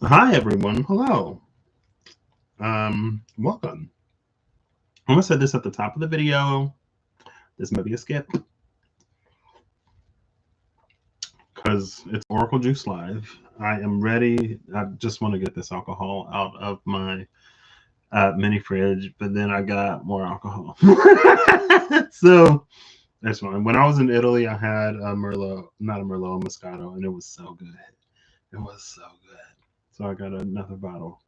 Hi everyone, hello. Welcome. I'm gonna set this at the top of the video. This may be a skip because it's Oracle Juice Live. I am ready. I just want to get this alcohol out of my mini fridge, but then I got more alcohol. So that's fine. When I was in Italy, I had a Merlot, not a Merlot, a Moscato, and it was so good. It was so good. So I got another bottle.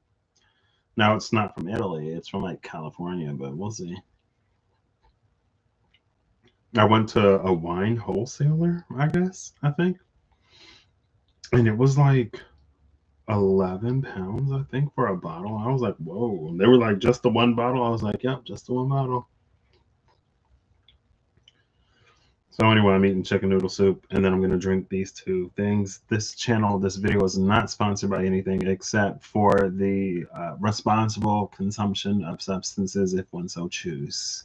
Now it's not from Italy, it's from like California, but we'll see. I went to a wine wholesaler, I guess, I think. And it was like 11 pounds, I think, for a bottle. I was like, whoa. They were like, just the one bottle. I was like, yep, just the one bottle. So anyway, I'm eating chicken noodle soup, and then I'm going to drink these two things. This channel, this video is not sponsored by anything except for the responsible consumption of substances if one so choose.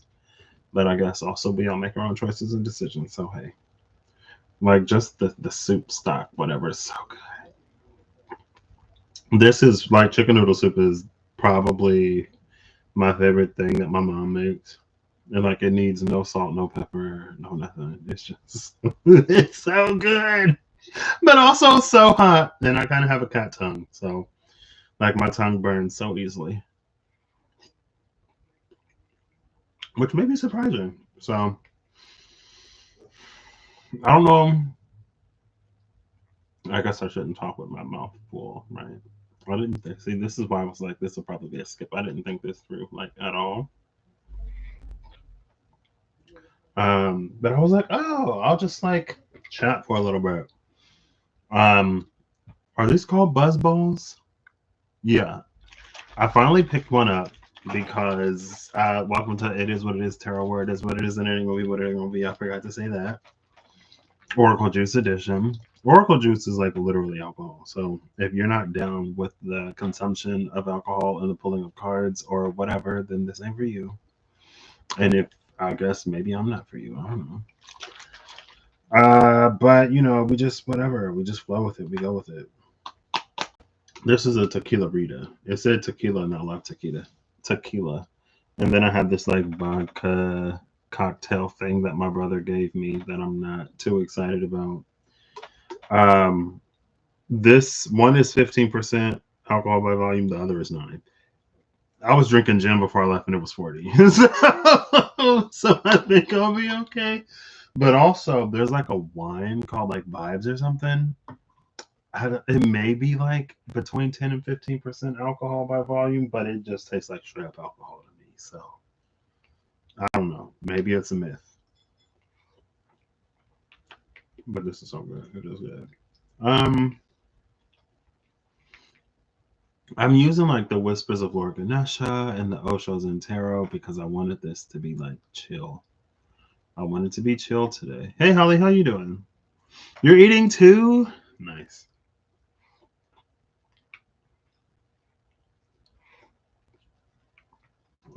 But I guess also we all make our own choices and decisions. So hey, like just the soup stock, whatever, is so good. This is like chicken noodle soup is probably my favorite thing that my mom makes. And like it needs no salt, no pepper, no nothing. It's just it's so good. But also so hot. And I kinda have a cat tongue. So like my tongue burns so easily. Which may be surprising. So I don't know. I guess I shouldn't talk with my mouth full, right? I didn't see. This is why I was like, this will probably be a skip. I didn't think this through like at all. But I was like, oh, I'll just like chat for a little bit. Um, are these called buzz balls? Yeah, I finally picked one up because welcome to It Is What It Is Tarot, where it is what it is and it ain't gonna be what it ain't gonna be. I forgot to say that. Oracle Juice Edition. Oracle Juice is like literally alcohol. So if you're not down with the consumption of alcohol and the pulling of cards or whatever, then this ain't for you. And if I guess maybe I'm not for you. I don't know. But you know, we just whatever. We just flow with it. We go with it. This is a tequila Rita. It said tequila, and I love tequila. Tequila. And then I have this like vodka cocktail thing that my brother gave me that I'm not too excited about. Um, this one is 15% alcohol by volume. The other is 9. I was drinking gin before I left, and it was 40. So I think I'll be okay. But also, there's like a wine called like Vibes or something. It may be like between 10 and 15% alcohol by volume, but it just tastes like straight up alcohol to me. So I don't know. Maybe it's a myth, but this is so good. It is good. Um, I'm using like the Whispers of Lord Ganesha and the Oshos and Tarot because I wanted this to be like chill. I wanted to be chill today. Hey Holly, how you doing? You're eating too? Nice.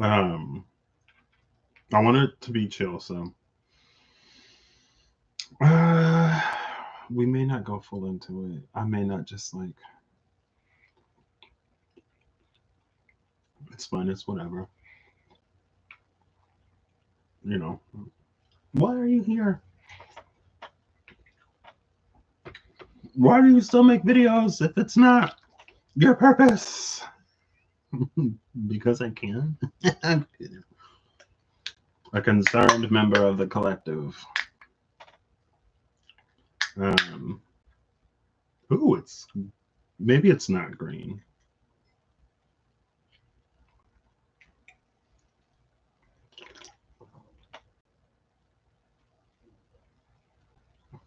Um, I want it to be chill, so uh, we may not go full into it. I may not just like it's fun, it's whatever. You know. Why are you here? Why do you still make videos if it's not your purpose? Because I can. A concerned member of the collective. Um, ooh, it's maybe it's not green.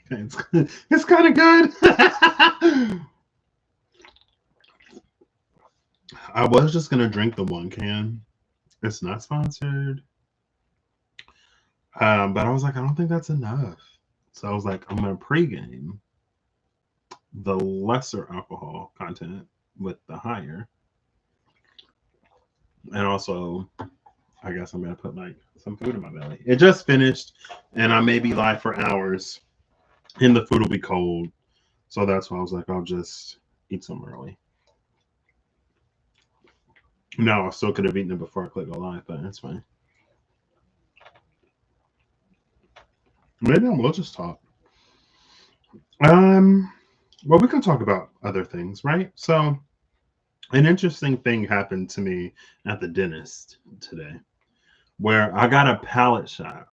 Okay, it's kind of good. I was just gonna drink the one can. It's not sponsored. But I was like, I don't think that's enough. So I was like, I'm gonna pregame the lesser alcohol content with the higher. And also, I guess I'm gonna put like some food in my belly. It just finished, and I may be live for hours, and the food will be cold. So that's why I was like, I'll just eat some early. No, I still could have eaten it before I clicked go live, but that's fine. Maybe I will just talk. Well, we can talk about other things, right? So, an interesting thing happened to me at the dentist today, where I got a palate shot,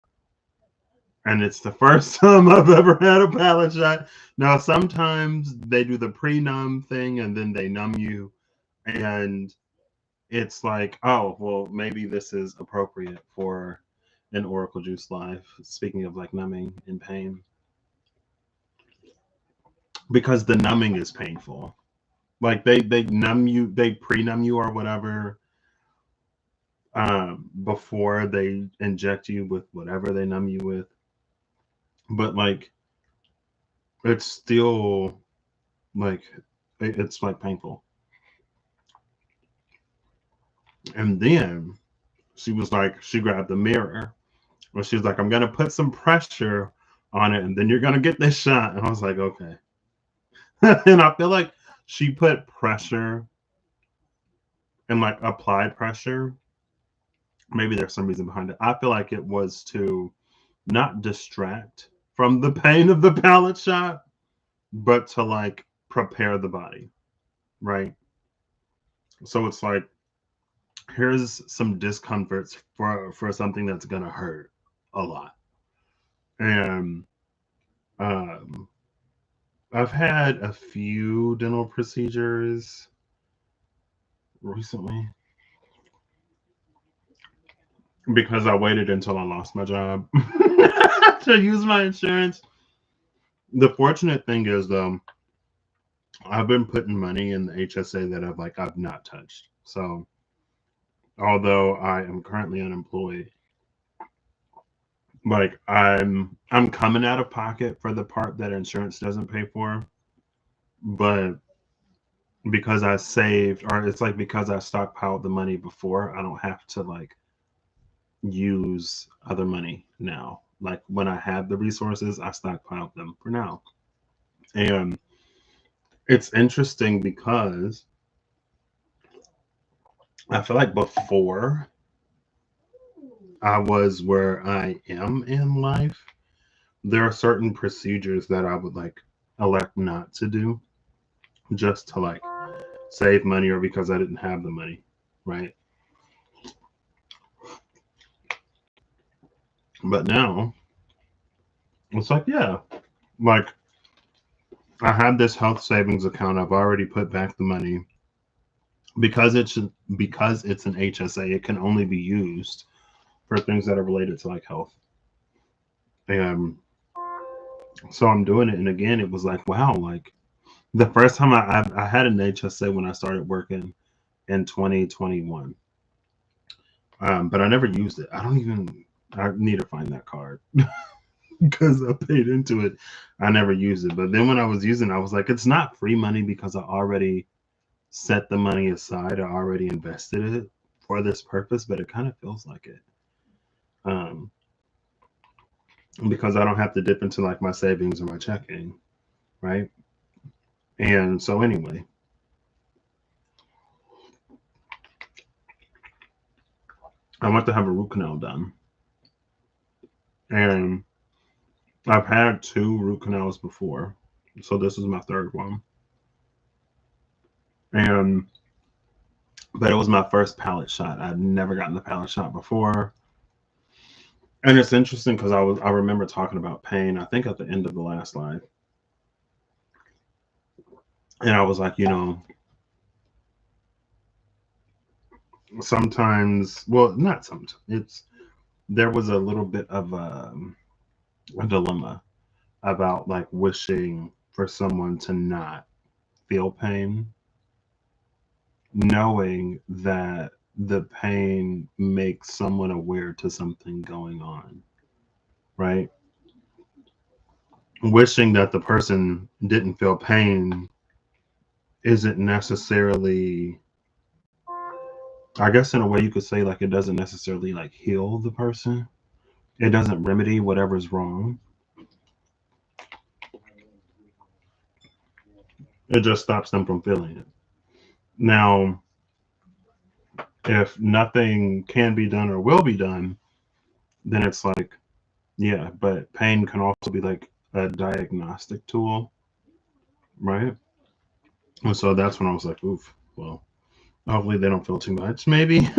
and it's the first time I've ever had a palate shot. Now, sometimes they do the pre-numb thing, and then they numb you, and it's like, oh, well, maybe this is appropriate for an Oracle Juice Live. Speaking of like numbing and pain, because the numbing is painful. Like they numb you, they pre-numb you or whatever, before they inject you with whatever they numb you with. But like it's still like it's like painful. And then she was like, she grabbed the mirror, and she was like, I'm gonna put some pressure on it, and then you're gonna get this shot. And I was like, okay. And I feel like she put pressure and like applied pressure. Maybe there's some reason behind it. I feel like it was to not distract from the pain of the palate shot, but to like prepare the body, right? So it's like, here's some discomforts for something that's gonna hurt a lot. And um, I've had a few dental procedures recently because I waited until I lost my job to use my insurance. The fortunate thing is, though, I've been putting money in the HSA that I've not touched. So although I am currently unemployed, like I'm coming out of pocket for the part that insurance doesn't pay for, but because I saved, or it's like because I stockpiled the money before, I don't have to like use other money now. Like when I had the resources, I stockpiled them for now. And it's interesting because I feel like before I was where I am in life, there are certain procedures that I would like elect not to do just to like save money or because I didn't have the money, right? But now it's like, yeah, like I have this health savings account. I've already put back the money because it's an HSA. It can only be used for things that are related to like health, and so I'm doing it. And again, it was like, wow, like the first time I had an HSA when I started working in 2021, but I never used it. I need to find that card because I paid into it. I never used it. But then when I was using it, I was like, it's not free money because I already set the money aside. I already invested it for this purpose, but it kind of feels like it. Um, because I don't have to dip into like my savings or my checking, right? And so anyway, I went to have a root canal done. And I've had two root canals before. So this is my third one. And but it was my first palate shot. I'd never gotten the palate shot before. And it's interesting because I remember talking about pain, I think at the end of the last live. And I was like, sometimes, well, not sometimes. There was a little bit of a dilemma about like wishing for someone to not feel pain, knowing that the pain makes someone aware to something going on, right? Wishing that the person didn't feel pain isn't necessarily, I guess in a way you could say, like, it doesn't necessarily like heal the person. It doesn't remedy whatever's wrong. It just stops them from feeling it. Now, if nothing can be done or will be done, then it's like, yeah, but pain can also be like a diagnostic tool, right? And so that's when I was like, oof, well, hopefully they don't feel too much, maybe.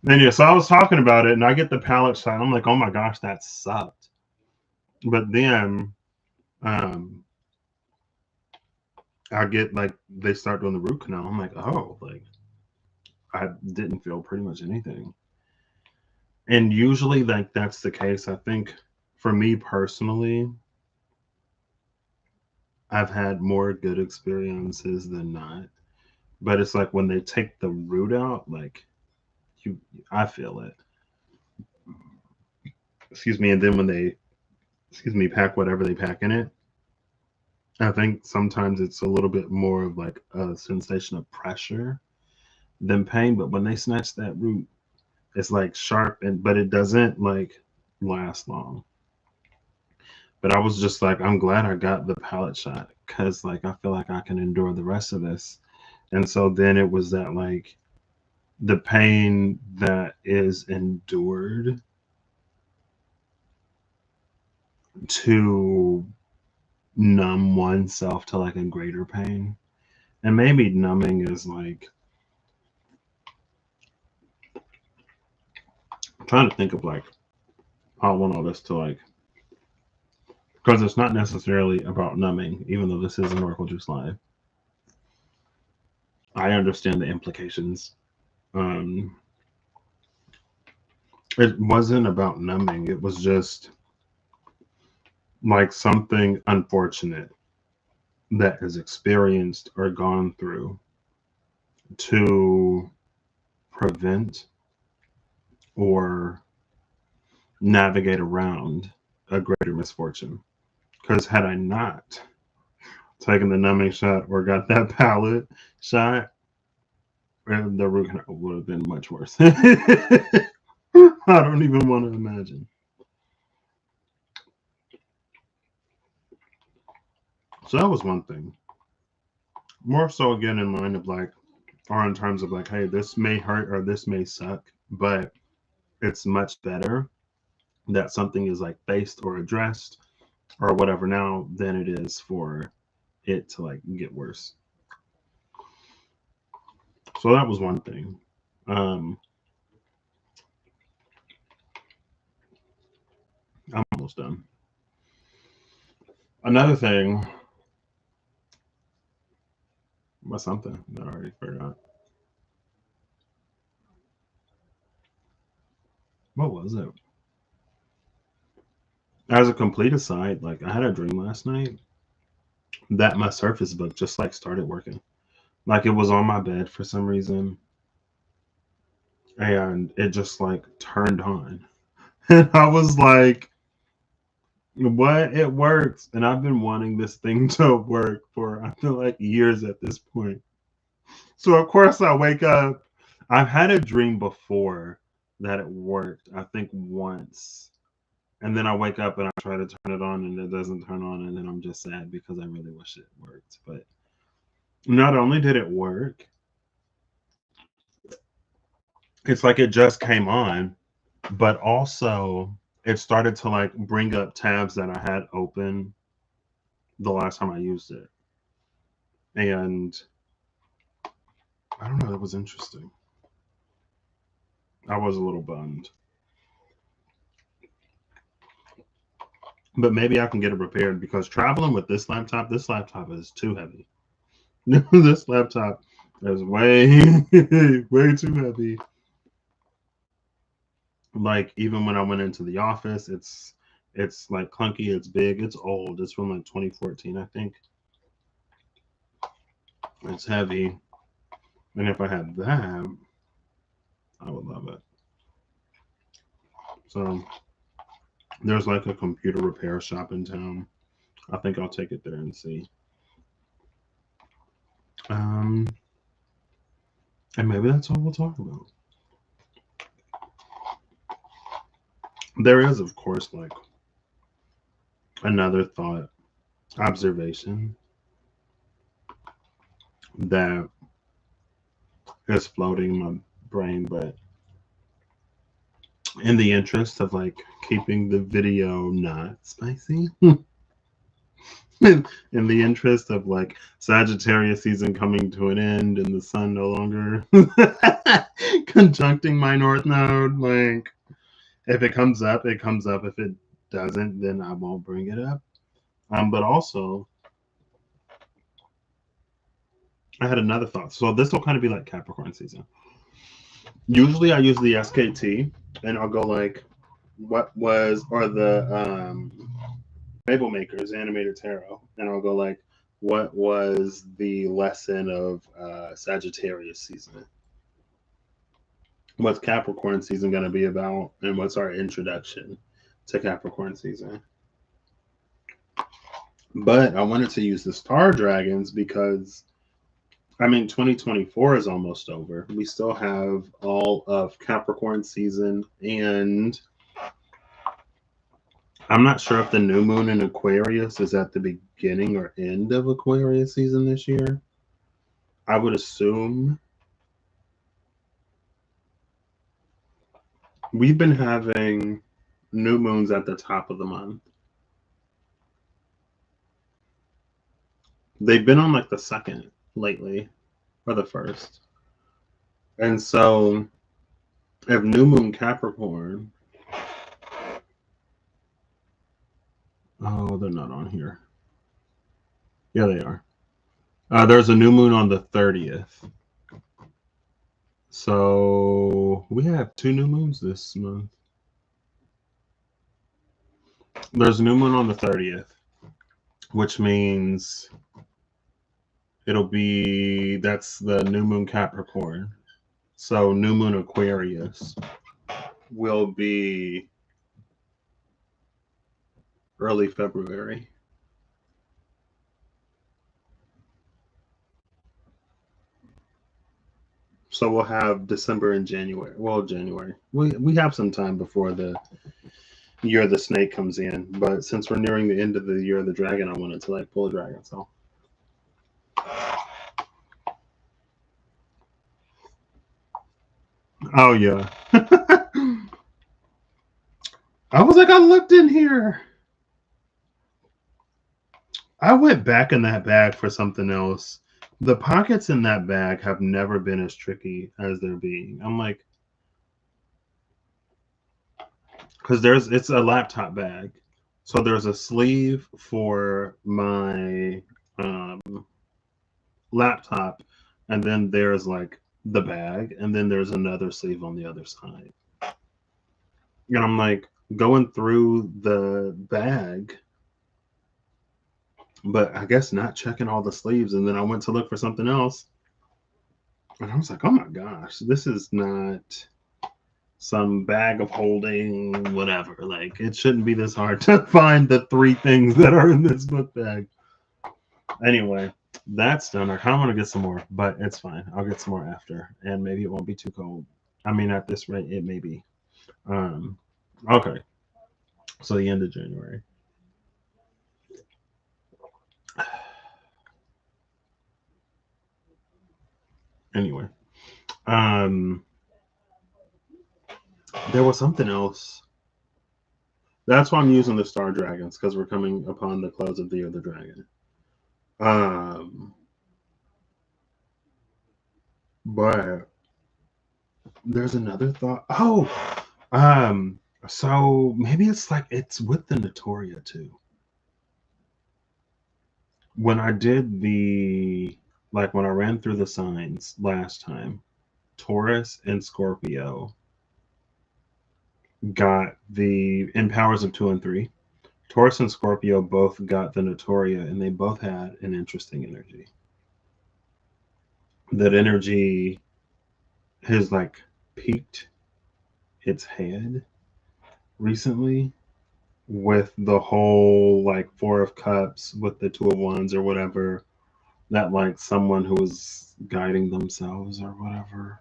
And yeah, so I was talking about it, and I get the palate shot. I'm like, oh my gosh, that sucked. But then um, I get like they start doing the root canal. I'm like, oh, like I didn't feel pretty much anything. And usually, like that's the case. I think for me personally, I've had more good experiences than not. But it's like when they take the root out, like you, I feel it. Excuse me. And then when they, excuse me, pack whatever they pack in it, I think sometimes it's a little bit more of like a sensation of pressure than pain. But when they snatch that root, it's like sharp, and but it doesn't like last long. But I was just like, I'm glad I got the palate shot because like I feel like I can endure the rest of this. And so then it was that like the pain that is endured to numb oneself to like a greater pain. And maybe numbing is like, I'm trying to think of like how I want all this to like, because it's not necessarily about numbing, even though this is an Oracle Juice Live. I understand the implications. Um, it wasn't about numbing, it was just like something unfortunate that is experienced or gone through to prevent or navigate around a greater misfortune. Because had I not taken the numbing shot or got that palate shot, the root canal would have been much worse. I don't even want to imagine. So that was one thing. More so, again, in line of like, or in terms of like, hey, this may hurt or this may suck, but it's much better that something is like faced or addressed or whatever now than it is for it to like get worse. So that was one thing. Um, I'm almost done. Another thing was something that I already forgot. What was it? As a complete aside, like I had a dream last night that my Surface Book just like started working. Like it was on my bed for some reason, and it just like turned on. And I was like, what? It works. And I've been wanting this thing to work for I feel like years at this point. So of course I wake up. I've had a dream before that it worked, I think once. And then I wake up and I try to turn it on and it doesn't turn on, and then I'm just sad because I really wish it worked. But not only did it work, it's like it just came on, but also it started to like bring up tabs that I had open the last time I used it. And I don't know, that was interesting. I was a little bummed. But maybe I can get it repaired because traveling with this laptop is too heavy. This laptop is way, way too heavy. Like even when I went into the office, it's like clunky, it's big, it's old. It's from like 2014, I think. It's heavy. And if I had that, I would love it. So there's like a computer repair shop in town. I think I'll take it there and see. Um, and maybe that's all we'll talk about. There is, of course, like another thought, observation that is floating in my brain, but in the interest of like keeping the video not spicy, in the interest of like Sagittarius season coming to an end and the sun no longer conjuncting my North Node, like if it comes up, it comes up. If it doesn't, then I won't bring it up. But also, I had another thought. So this will kind of be like Capricorn season. Usually I use the SKT and I'll go like, what was, or the Fable Makers Animated Tarot, and I'll go like, what was the lesson of Sagittarius season? What's Capricorn season going to be about, and what's our introduction to Capricorn season? But I wanted to use the Star Dragons because, I mean, 2024 is almost over. We still have all of Capricorn season, and I'm not sure if the new moon in Aquarius is at the beginning or end of Aquarius season this year. I would assume we've been having new moons at the top of the month. They've been on like the second lately, or the first. And so if new moon Capricorn, oh, they're not on here. Yeah, they are. There's a new moon on the 30th. So we have 2 new moons this month. There's a new moon on the 30th, which means it'll be, that's the new moon Capricorn. So new moon Aquarius will be early February. So we'll have December and January. Well, January. We have some time before the year of the snake comes in. But since we're nearing the end of the year of the dragon, I wanted to like pull a dragon. So oh yeah. I was like, I looked in here. I went back in that bag for something else. The pockets in that bag have never been as tricky as they're being. I'm like, because it's a laptop bag. So there's a sleeve for my laptop, and then there's like the bag, and then there's another sleeve on the other side. And I'm like going through the bag, but I guess not checking all the sleeves. And then I went to look for something else, and I was like, oh my gosh, this is not some bag of holding, whatever. Like, it shouldn't be this hard to find the 3 things that are in this book bag. Anyway, that's done. I kind of want to get some more, but it's fine. I'll get some more after, and maybe it won't be too cold. I mean, at this rate, it may be. Okay. So the end of January. Anyway, there was something else. That's why I'm using the Star Dragons, because we're coming upon the close of the Year of the Dragon. But there's another thought. Oh, so maybe it's like it's with the Notoria too. When I did when I ran through the signs last time, Taurus and Scorpio got in powers of 2 and 3. Taurus and Scorpio both got the Notoria, and they both had an interesting energy. That energy has like peaked its head recently with the whole like 4 of Cups with the 2 of Wands or whatever, that like someone who was guiding themselves or whatever.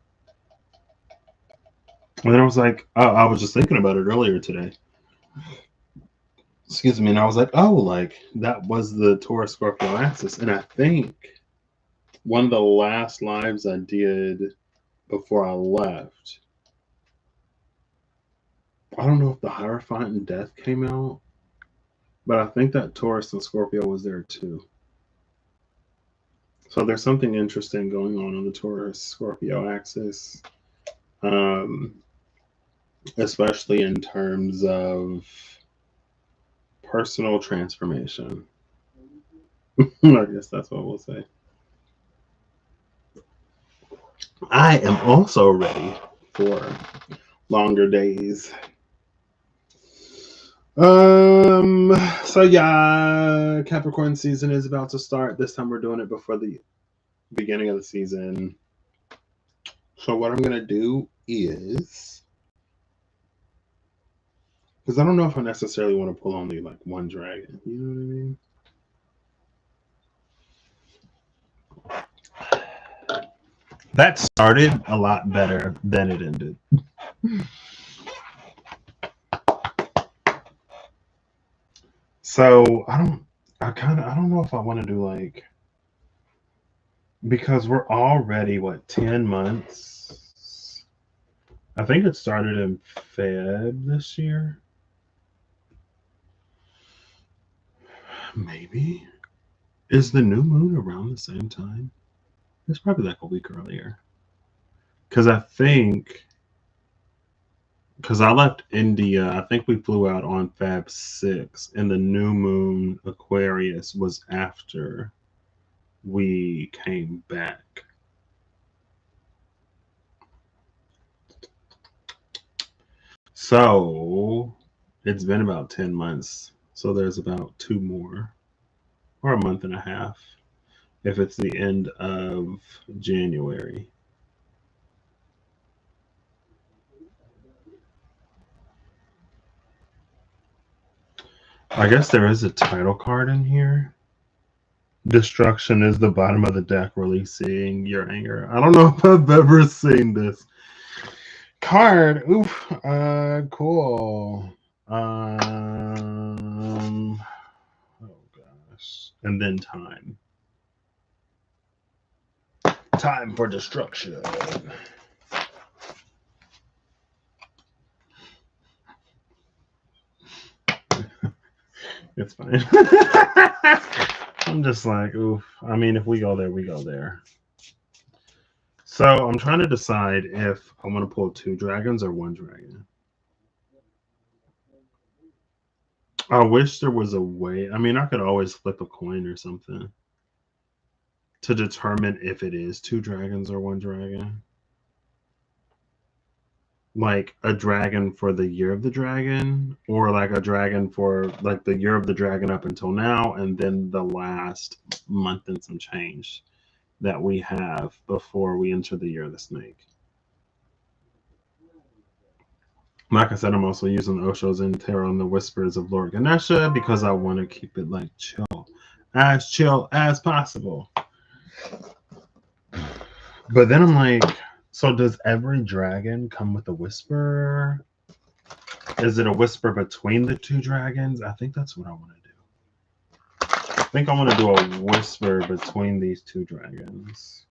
And then I was like, oh, I was just thinking about it earlier today. Excuse me. And I was like, oh, like that was the Taurus Scorpio axis. And I think one of the last lives I did before I left. I don't know if the Hierophant and Death came out, but I think that Taurus and Scorpio was there too. So there's something interesting going on the Taurus-Scorpio axis, especially in terms of personal transformation. I guess that's what we'll say. I am also ready for longer days. So yeah, Capricorn season is about to start. This time we're doing it before the beginning of the season. So what I'm gonna do is, because I don't know if I necessarily want to pull only like one dragon, you know what I mean? That started a lot better than it ended. So I don't know if I want to do like, because we're already 10 months. I think it started in Feb this year. Maybe. Is the new moon around the same time? It's probably like a week earlier. Because I left India, I think we flew out on Feb 6, and the new moon Aquarius was after we came back. So it's been about 10 months. So there's about 2 more, or a month and a half, if it's the end of January. I guess there is a title card in here. Destruction is the bottom of the deck, releasing your anger. I don't know if I've ever seen this card. Oof. Cool. Oh gosh. And then time. Time for destruction. It's fine. I'm just like, oof. I mean, if we go there, we go there. So I'm trying to decide if I want to pull 2 dragons or 1 dragon. I wish there was a way. I mean, I could always flip a coin or something to determine if it is 2 dragons or 1 dragon. Like a dragon for the year of the dragon, or like a dragon for like the year of the dragon up until now, and then the last month and some change that we have before we enter the year of the snake. Like I said, I'm also using the Osho's and Tarot and the Whispers of Lord Ganesha because I want to keep it like chill as possible. But then I'm like, so does every dragon come with a whisper? Is it a whisper between the 2 dragons? I think that's what I want to do. I think I want to do a whisper between these 2 dragons.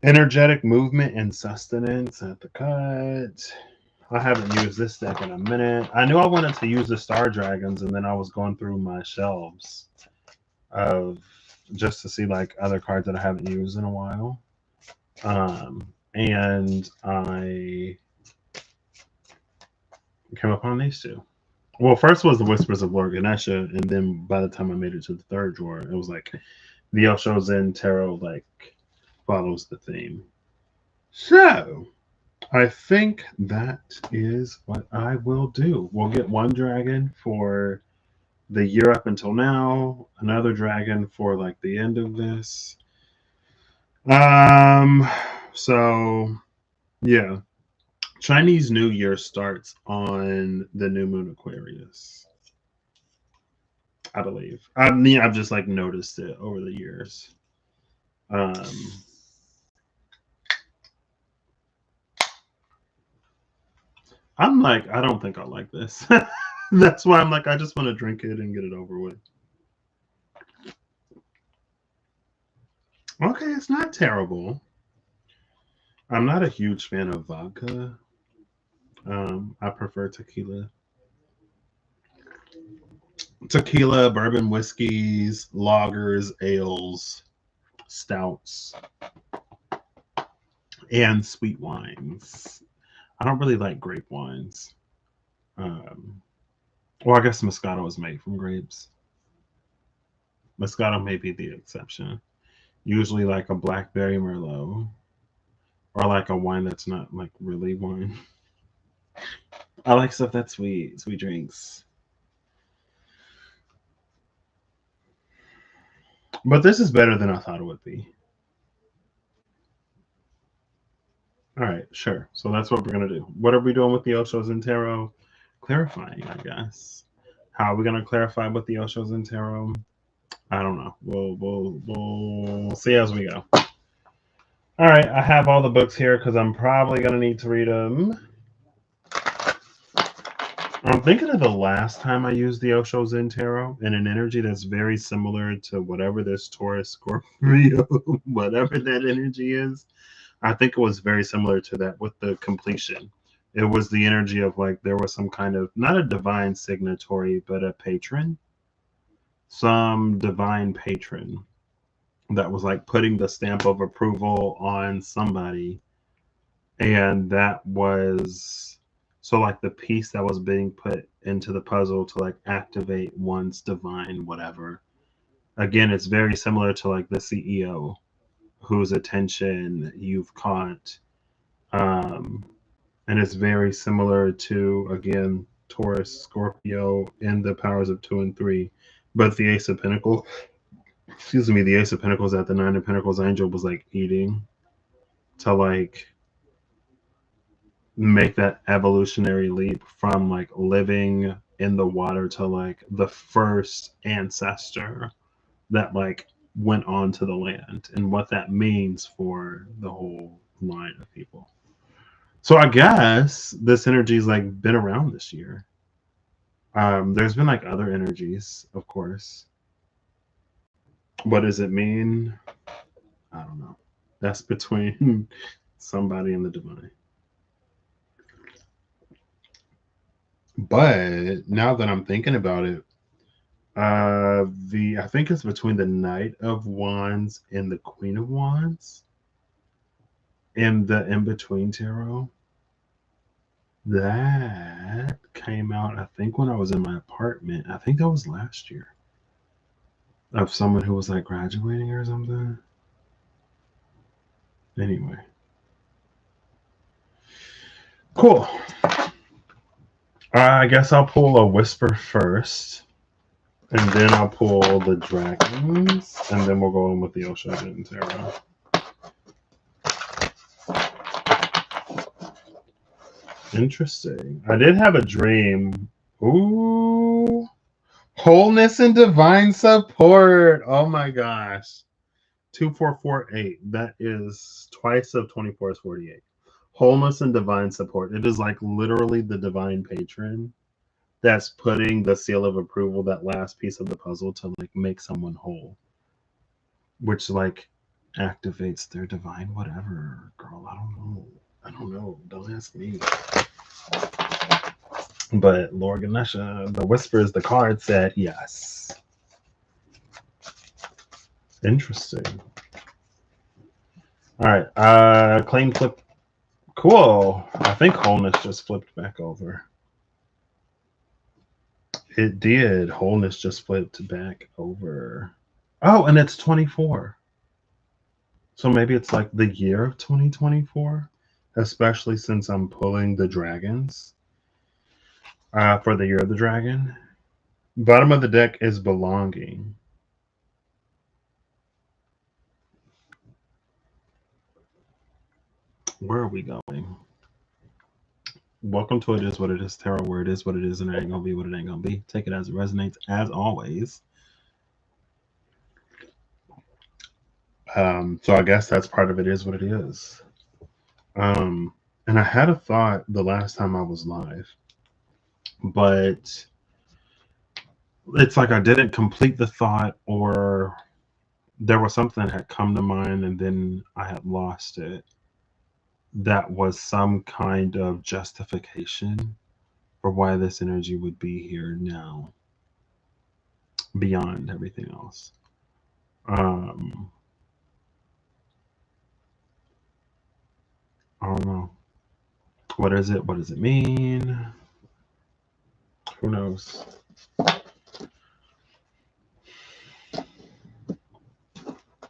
Energetic movement and sustenance at the cut. I haven't used this deck in a minute. I knew I wanted to use the Star Dragons, and then I was going through my shelves of just to see like other cards that I haven't used in a while. And I came upon these 2. Well, first was the Whispers of Lord Ganesha, and then by the time I made it to the 3rd drawer, it was like the Osho Zen Tarot like follows the theme. So I think that is what I will do. We'll get 1 dragon for the year up until now, another dragon for like the end of this. So yeah, Chinese New Year starts on the new moon Aquarius, I believe. I mean, I've just like noticed it over the years. I'm like, I don't think I like this. That's why I'm like, I just want to drink it and get it over with. Okay, it's not terrible. I'm not a huge fan of vodka. I prefer tequila. Tequila, bourbon whiskeys, lagers, ales, stouts, and sweet wines. I don't really like grape wines. Um, well, I guess Moscato is made from grapes. Moscato may be the exception. Usually, like a blackberry Merlot or like a wine that's not like really wine. I like stuff that's sweet, sweet drinks. But this is better than I thought it would be. All right, sure. So that's what we're gonna do. What are we doing with the Oshos and Tarot? Clarifying, I guess. How are we gonna clarify with the Oshos and Tarot? I don't know. We'll see as we go. All right, I have all the books here because I'm probably gonna need to read them. I'm thinking of the last time I used the Osho Zen Tarot in an energy that's very similar to whatever this Taurus Scorpio, whatever that energy is. I think it was very similar to that with the completion. It was the energy of like there was some kind of not a divine signatory, but a patron, some divine patron that was like putting the stamp of approval on somebody. And that was so like the piece that was being put into the puzzle to like activate one's divine whatever. Again, it's very similar to like the CEO whose attention you've caught. Um, and it's very similar to again Taurus, Scorpio, in the powers of 2 and 3. But the Ace of Pentacles, excuse me, the Ace of Pentacles at the Nine of Pentacles angel was like eating to like make that evolutionary leap from like living in the water to like the first ancestor that like went on to the land and what that means for the whole line of people. So I guess this energy's like been around this year. There's been like other energies, of course. What does it mean? I don't know. That's between somebody and the divine. But now that I'm thinking about it, I think it's between the Knight of Wands and the Queen of Wands in the in between tarot. That came out, I think, when I was in my apartment. I think that was last year. Of someone who was like graduating or something. Anyway. Cool. I guess I'll pull a whisper first. And then I'll pull the dragons. And then we'll go in with the Oshun Tarot. Interesting. I did have a dream. Ooh. Wholeness and divine support. Oh my gosh. 2448. That is twice of 24 is 48. Wholeness and divine support. It is like literally the divine patron that's putting the seal of approval, that last piece of the puzzle to like make someone whole. Which like activates their divine whatever. Girl, I don't know. I don't know. Don't ask me. But Lord Ganesha, the whispers, the card said yes. Interesting. All right. Claim flip. Cool. I think wholeness just flipped back over. It did. Wholeness just flipped back over. Oh, and it's 24. So maybe it's like the year of 2024, especially since I'm pulling the dragons for the year of the dragon. Bottom of the deck is belonging. Where are we going? Welcome to It Is What It Is Tarot, where it is what it is and it ain't gonna be what it ain't gonna be. Take it as it resonates, as always. So I guess that's part of It Is What It Is. And I had a thought the last time I was live, but it's like I didn't complete the thought, or there was something that had come to mind and then I had lost it. that was some kind of justification for why this energy would be here now, beyond everything else. I don't know. What is it? What does it mean? Who knows?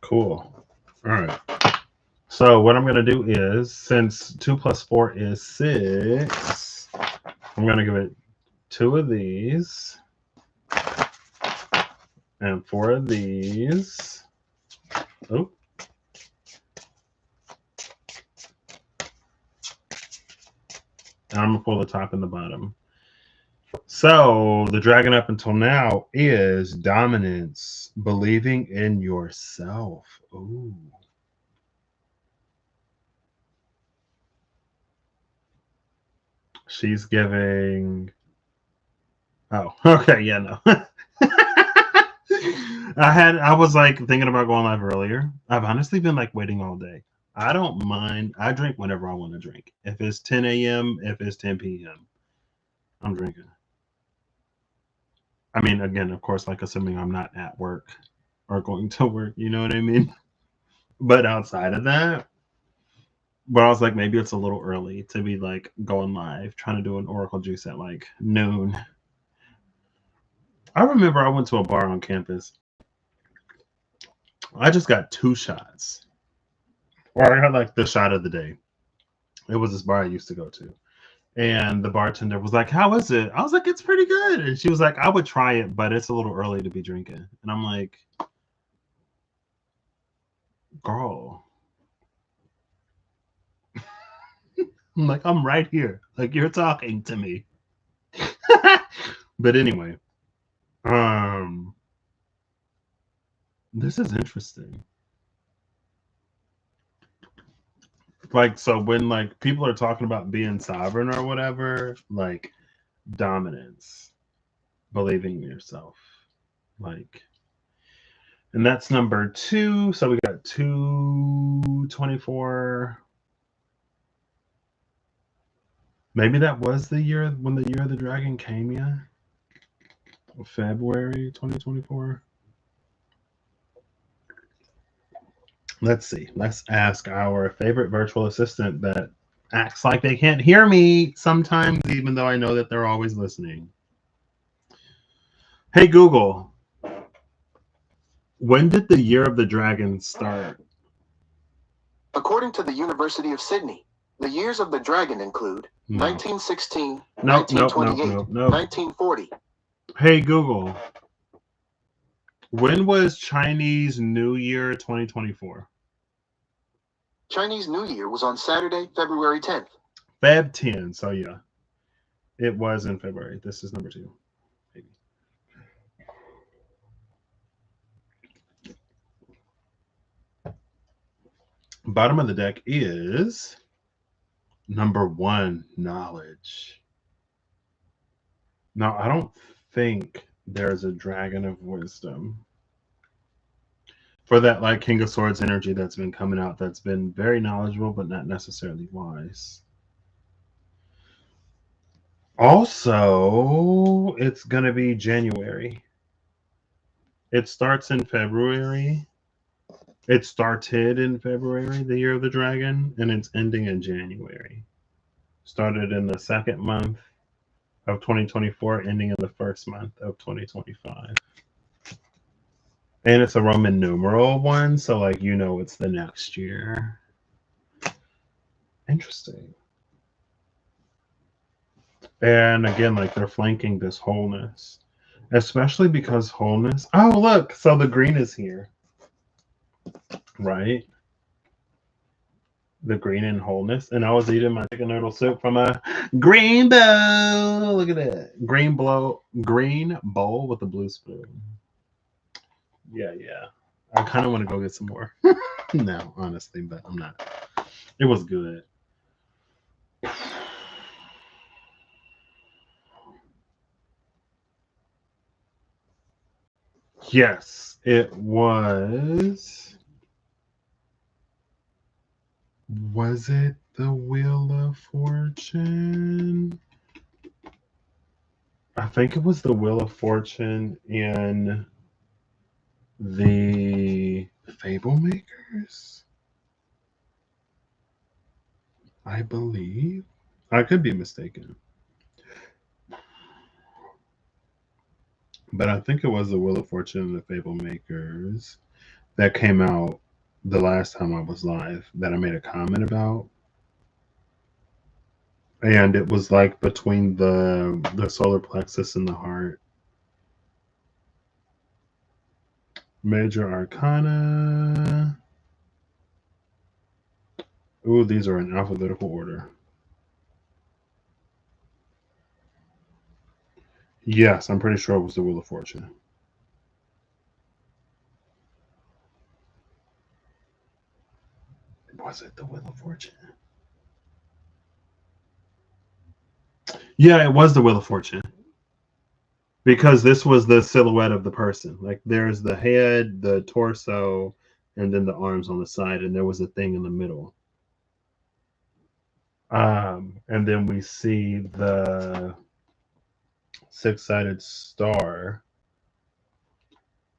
Cool. All right. So what I'm going to do is, since 2 plus 4 is 6, I'm going to give it 2 of these and 4 of these. Oh. And I'm going to pull the top and the bottom. So the dragon up until now is dominance, believing in yourself. Ooh. She's giving. Oh, okay, yeah, no. I was like thinking about going live earlier. I've honestly been like waiting all day. I don't mind. I drink whenever I want to drink. If it's 10 a.m., if it's 10 p.m., I'm drinking. I mean, again, of course, like assuming I'm not at work or going to work, you know what I mean? But outside of that, but I was like, maybe it's a little early to be like going live, trying to do an Oracle juice at like noon. I remember I went to a bar on campus. I just got 2 shots. Or I got like the shot of the day. It was this bar I used to go to. And the bartender was like, "How is it?" I was like, "It's pretty good." And she was like, "I would try it, but it's a little early to be drinking." And I'm like, "Girl." I'm like, "I'm right here. Like you're talking to me." But anyway, this is interesting. Like, so when like people are talking about being sovereign or whatever, like dominance, believing in yourself, like, and that's number 2. So we got 224. Maybe that was the year when the year of the dragon came, yeah. February 2024. Let's see. Let's ask our favorite virtual assistant that acts like they can't hear me sometimes, even though I know that they're always listening. Hey, Google. When did the year of the dragon start? According to the University of Sydney, the years of the dragon include 1916, Nope, 1928, 1940. Hey, Google. When was Chinese New Year 2024? Chinese New Year was on Saturday, February 10th. Feb 10, so yeah. It was in February. This is number 2. Maybe. Bottom of the deck is number 1, knowledge. Now, I don't think there's a dragon of wisdom for that like King of Swords energy that's been coming out that's been very knowledgeable but not necessarily wise. Also, it's going to be January. It starts in February. It started in February, the year of the dragon, and it's ending in January. Started in the 2nd month of 2024, ending in the 1st month of 2025. And it's a Roman numeral one, so like you know it's the next year. Interesting. And again, like they're flanking this wholeness, especially because wholeness. Oh, look, so the green is here, right? The green and wholeness. And I was eating my chicken noodle soup from a green bowl. Look at that. Green bowl with a blue spoon. Yeah. I kind of want to go get some more. No, honestly, but I'm not. It was good. Yes, it was. Was it The Wheel of Fortune. I think it was the Wheel of Fortune in the Fable Makers, I believe. I could be mistaken, but I think it was the Wheel of Fortune in the Fable Makers that came out the last time I was live that I made a comment about. And it was like between the solar plexus and the heart. Major Arcana. Ooh, these are in alphabetical order. Yes, I'm pretty sure it was the Wheel of Fortune. Was it the Wheel of Fortune? Yeah, it was the Wheel of Fortune. Because this was the silhouette of the person. Like there's the head, the torso, and then the arms on the side, and there was a thing in the middle. And then we see the six-sided star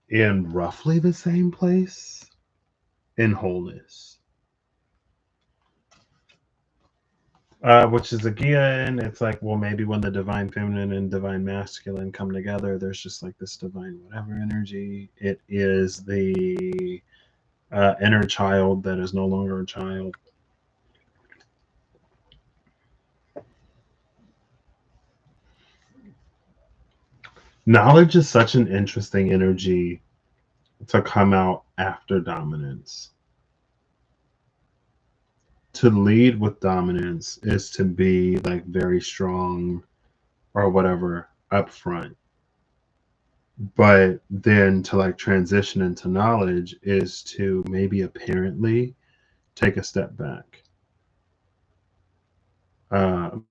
in roughly the same place in wholeness. Which is again, it's like, well, maybe when the divine feminine and divine masculine come together, there's just like this divine whatever energy. It is the inner child that is no longer a child. Knowledge is such an interesting energy to come out after dominance. To lead with dominance is to be like very strong or whatever up front. But then to like transition into knowledge is to maybe apparently take a step back. Um,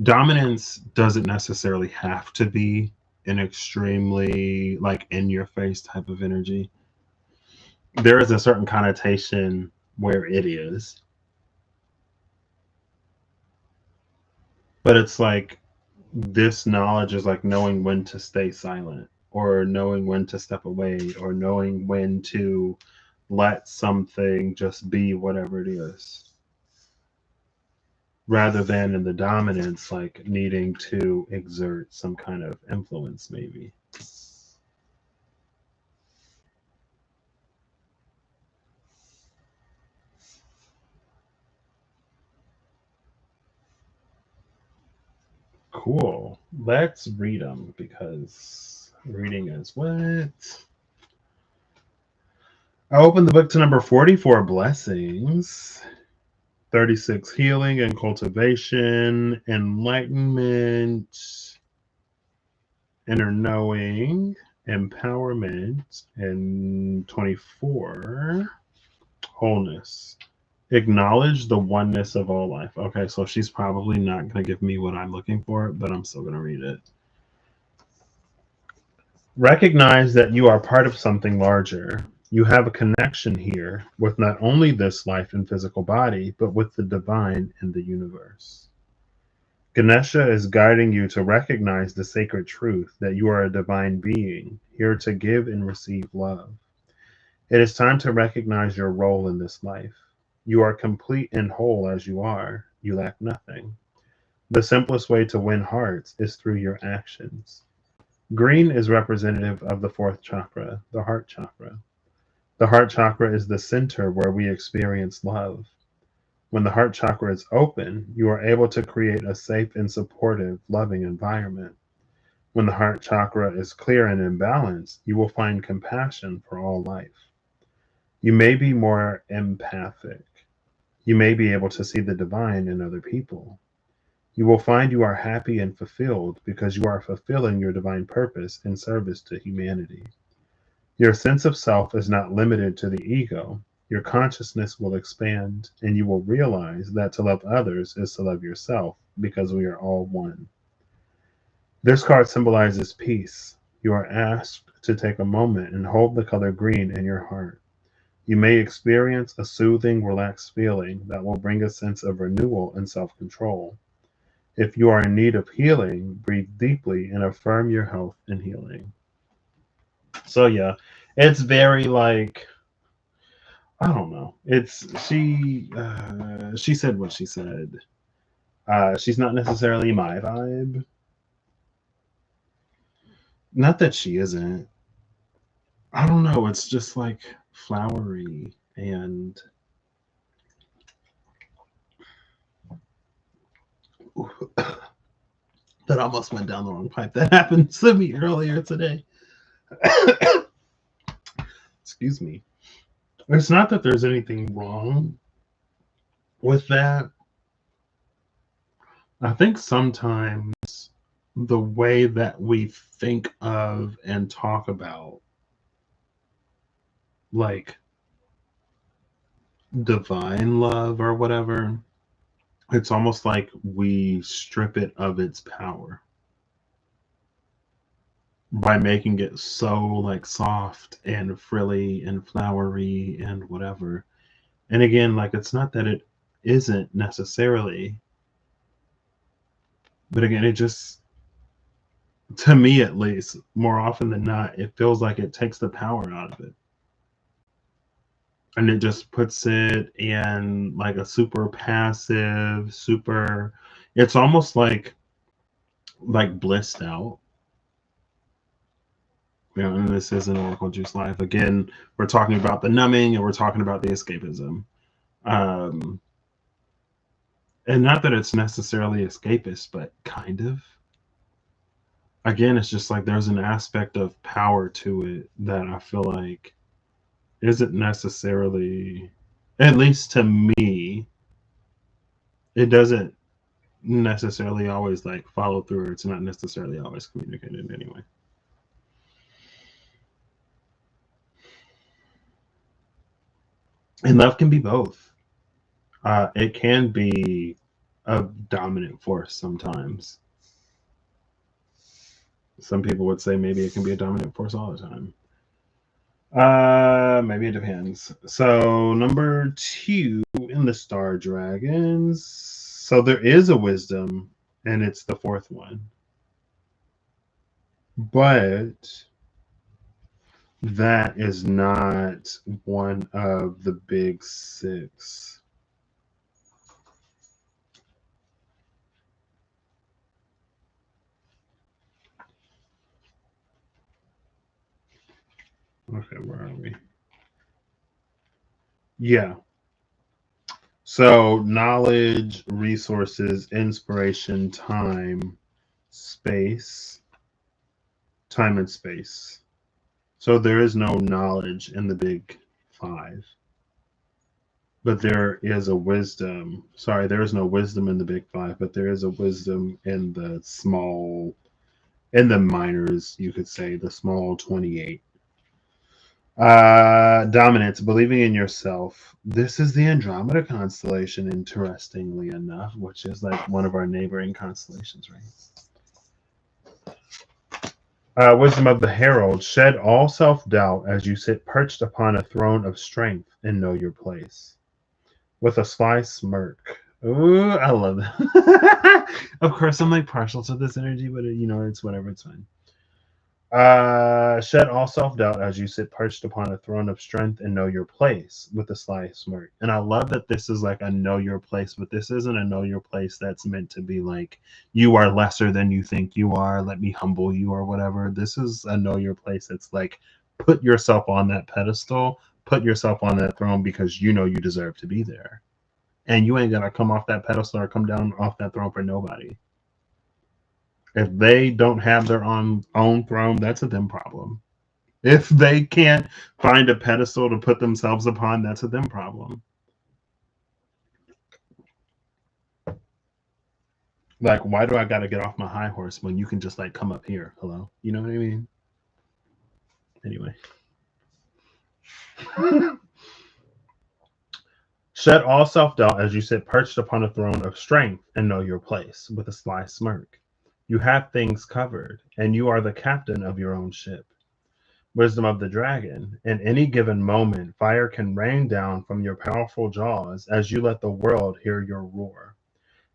Dominance doesn't necessarily have to be an extremely like in your face type of energy. There is a certain connotation where it is, but it's like this knowledge is like knowing when to stay silent or knowing when to step away or knowing when to let something just be whatever it is rather than in the dominance like needing to exert some kind of influence maybe. Cool. Let's read them because reading is what? I opened the book to number 44, Blessings. 36, Healing and Cultivation, Enlightenment, Inner Knowing, Empowerment, and 24, Wholeness. Acknowledge the oneness of all life. Okay, so she's probably not going to give me what I'm looking for, but I'm still going to read it. Recognize that you are part of something larger. You have a connection here with not only this life and physical body, but with the divine in the universe. Ganesha is guiding you to recognize the sacred truth that you are a divine being, here to give and receive love. It is time to recognize your role in this life. You are complete and whole as you are. You lack nothing. The simplest way to win hearts is through your actions. Green is representative of the fourth chakra, the heart chakra. The heart chakra is the center where we experience love. When the heart chakra is open, you are able to create a safe and supportive, loving environment. When the heart chakra is clear and in balance, you will find compassion for all life. You may be more empathic. You may be able to see the divine in other people. You will find you are happy and fulfilled because you are fulfilling your divine purpose in service to humanity. Your sense of self is not limited to the ego. Your consciousness will expand, and you will realize that to love others is to love yourself because we are all one. This card symbolizes peace. You are asked to take a moment and hold the color green in your heart. You may experience a soothing, relaxed feeling that will bring a sense of renewal and self-control. If you are in need of healing, breathe deeply and affirm your health and healing. So yeah, it's very like, I don't know. It's she said what she said. She's not necessarily my vibe. Not that she isn't. I don't know. It's just like flowery and that almost went down the wrong pipe. That happened to me earlier today. Excuse me. It's not that there's anything wrong with that. I think sometimes the way that we think of and talk about like divine love or whatever, it's almost like we strip it of its power by making it so like soft and frilly and flowery and whatever. And again, like it's not that it isn't necessarily, but again, it just, to me at least, more often than not, it feels like it takes the power out of it. And it just puts it in like a super passive, super, it's almost like blissed out. You know, and this is an Oracle Juice Live. Again, we're talking about the numbing and we're talking about the escapism. And not that it's necessarily escapist, but kind of. Again, it's just like there's an aspect of power to it that I feel like isn't necessarily, at least to me, it doesn't necessarily always like follow through, or it's not necessarily always communicated anyway. And love can be both. It can be a dominant force sometimes. Some people would say maybe it can be a dominant force all the time. Maybe it depends. So number 2 in the Star Dragons. So there is a wisdom, and it's the 4th one. But that is not one of the big 6. Okay, where are we? Yeah. So knowledge, resources, inspiration, time, space, time and space. So there is no knowledge in the big 5. But there is a wisdom. Sorry, there is no wisdom in the big 5, but there is a wisdom in the small, in the minors, you could say, the small 28. Dominance, believing in yourself. This is the Andromeda constellation, interestingly enough, which is like one of our neighboring constellations, right? Wisdom of the Herald. Shed all self-doubt as you sit perched upon a throne of strength and know your place. With a sly smirk. Ooh, I love that. Of course, I'm like partial to this energy, but you know, it's whatever, it's fine. Shed all self-doubt as you sit perched upon a throne of strength and know your place with a sly smirk. And I love that this is like a know your place, but this isn't a know your place that's meant to be like you are lesser than you think you are, let me humble you or whatever. This is a know your place that's like put yourself on that pedestal, put yourself on that throne because you know you deserve to be there. And you ain't gonna come off that pedestal or come down off that throne for nobody. If they don't have their own throne, that's a them problem. If they can't find a pedestal to put themselves upon, that's a them problem. Like, why do I got to get off my high horse when you can just like come up here? Hello? You know what I mean? Anyway. Shed all self-doubt as you sit perched upon a throne of strength and know your place with a sly smirk. You have things covered, and you are the captain of your own ship. Wisdom of the dragon. In any given moment, fire can rain down from your powerful jaws as you let the world hear your roar.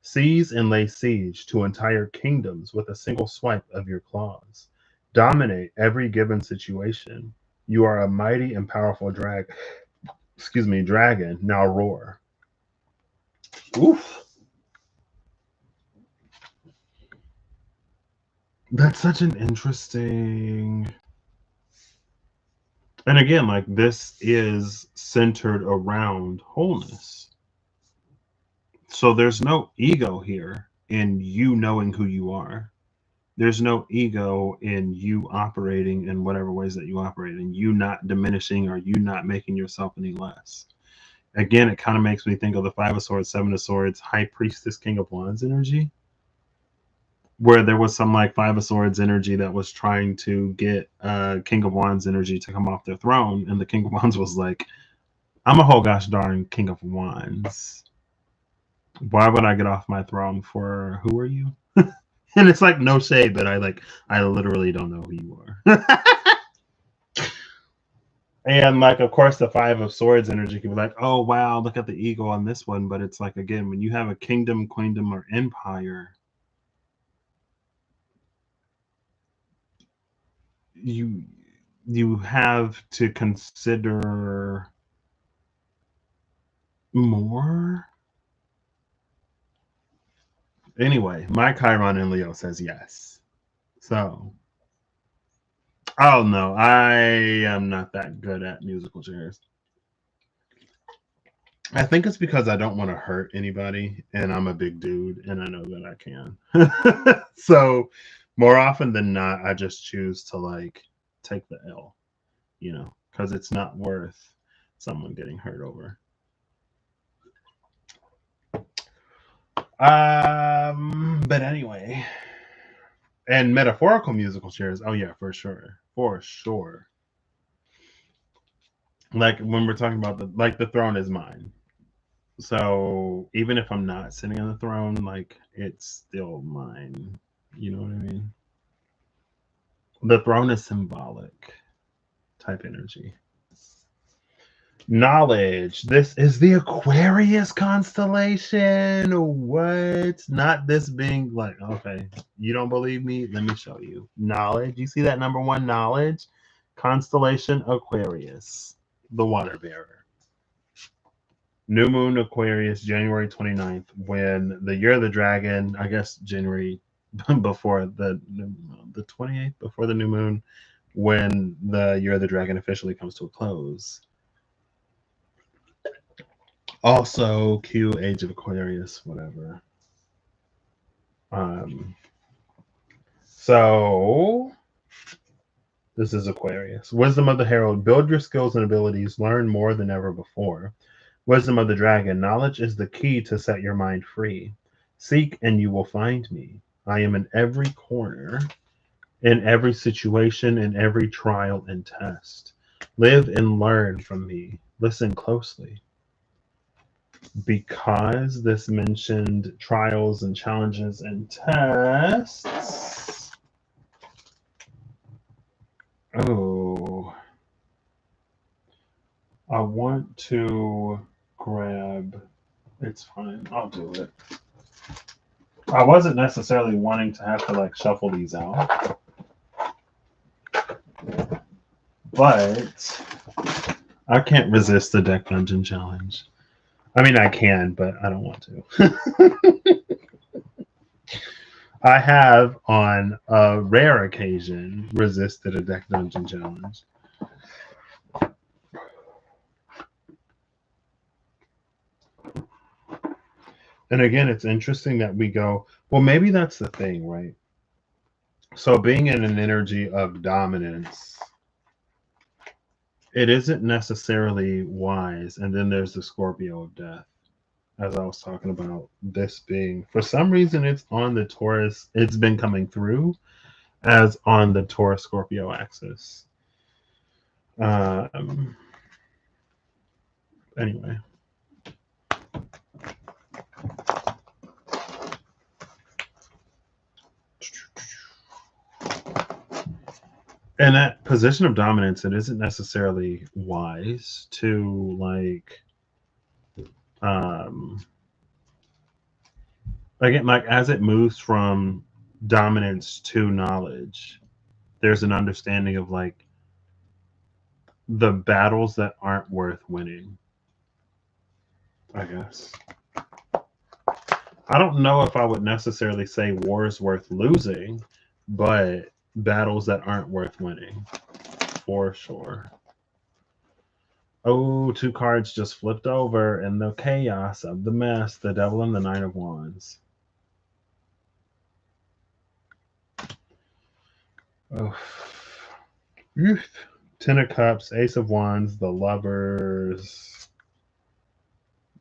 Seize and lay siege to entire kingdoms with a single swipe of your claws. Dominate every given situation. You are a mighty and powerful dragon. Now roar. Oof. That's such an interesting. And again, like this is centered around wholeness. So there's no ego here in you knowing who you are. There's no ego in you operating in whatever ways that you operate, and you not diminishing or you not making yourself any less. Again, it kind of makes me think of the Five of Swords, Seven of Swords, High Priestess, King of Wands energy, where there was some like Five of Swords energy that was trying to get King of Wands energy to come off their throne, and the King of Wands was like, I'm a whole gosh darn King of Wands. Why would I get off my throne for who are you? And it's like no shade, but I literally don't know who you are. And like, of course, the Five of Swords energy can be like, oh wow, look at the ego on this one. But it's like, again, when you have a kingdom, queendom, or empire, you have to consider more. Anyway, my Chiron in Leo says yes. So, oh no, I am not that good at musical chairs. I think it's because I don't want to hurt anybody, and I'm a big dude, and I know that I can. So, more often than not, I just choose to like take the L, because it's not worth someone getting hurt over. But anyway, and metaphorical musical chairs. Oh yeah, for sure. Like when we're talking about the throne is mine. So even if I'm not sitting on the throne, like it's still mine. You know what I mean? The throne is symbolic type energy. Knowledge. This is the Aquarius constellation. What? Not this being like, okay, you don't believe me? Let me show you. Knowledge. You see that number one, knowledge? Constellation Aquarius, the water bearer. New moon Aquarius, January 29th, when the year of the dragon, I guess January before the 28th, before the new moon, when the year of the dragon officially comes to a close. Also, Q, Age of Aquarius, whatever. So this is Aquarius. Wisdom of the Herald. Build your skills and abilities. Learn more than ever before. Wisdom of the Dragon. Knowledge is the key to set your mind free. Seek and you will find me. I am in every corner, in every situation, in every trial and test. Live and learn from me. Listen closely. Because this mentioned trials and challenges and tests. Oh, I want to grab. It's fine. I'll do it. I wasn't necessarily wanting to have to like shuffle these out, but I can't resist the deck dungeon challenge. I mean, I can, but I don't want to. I have, on a rare occasion, resisted a deck dungeon challenge. And again, it's interesting that we go, well, maybe that's the thing, right? So being in an energy of dominance, it isn't necessarily wise. And then there's the Scorpio of death. As I was talking about, this being, for some reason, it's on the Taurus. It's been coming through as on the Taurus Scorpio axis. Anyway. in that position of dominance, it isn't necessarily wise to again, like as it moves from dominance to knowledge, there's an understanding of like the battles that aren't worth winning, I guess. I don't know if I would necessarily say war is worth losing, but battles that aren't worth winning, for sure. Oh, 2 cards just flipped over in the chaos of the mess. The Devil and the Nine of Wands. Oh. Oof. 10 of Cups, Ace of Wands, the Lovers,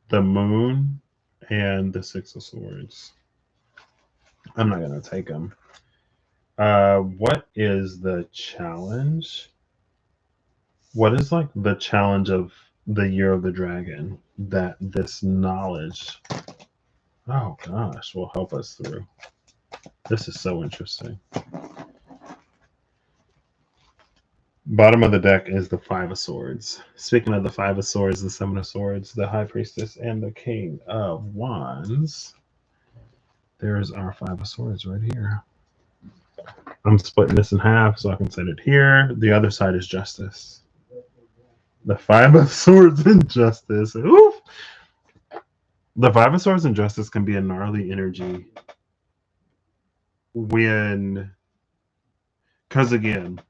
the Moon, and the 6 of Swords. I'm not going to take them. What is the challenge? What is like the challenge of the Year of the Dragon that this knowledge, oh gosh, will help us through? This is so interesting. Bottom of the deck is the 5 of Swords. Speaking of the 5 of Swords, the 7 of Swords, the High Priestess, and the King of Wands, there's our 5 of Swords right here. I'm splitting this in half so I can set it here. The other side is Justice. The 5 of Swords and Justice. Oof! The 5 of Swords and Justice can be a gnarly energy when, because again,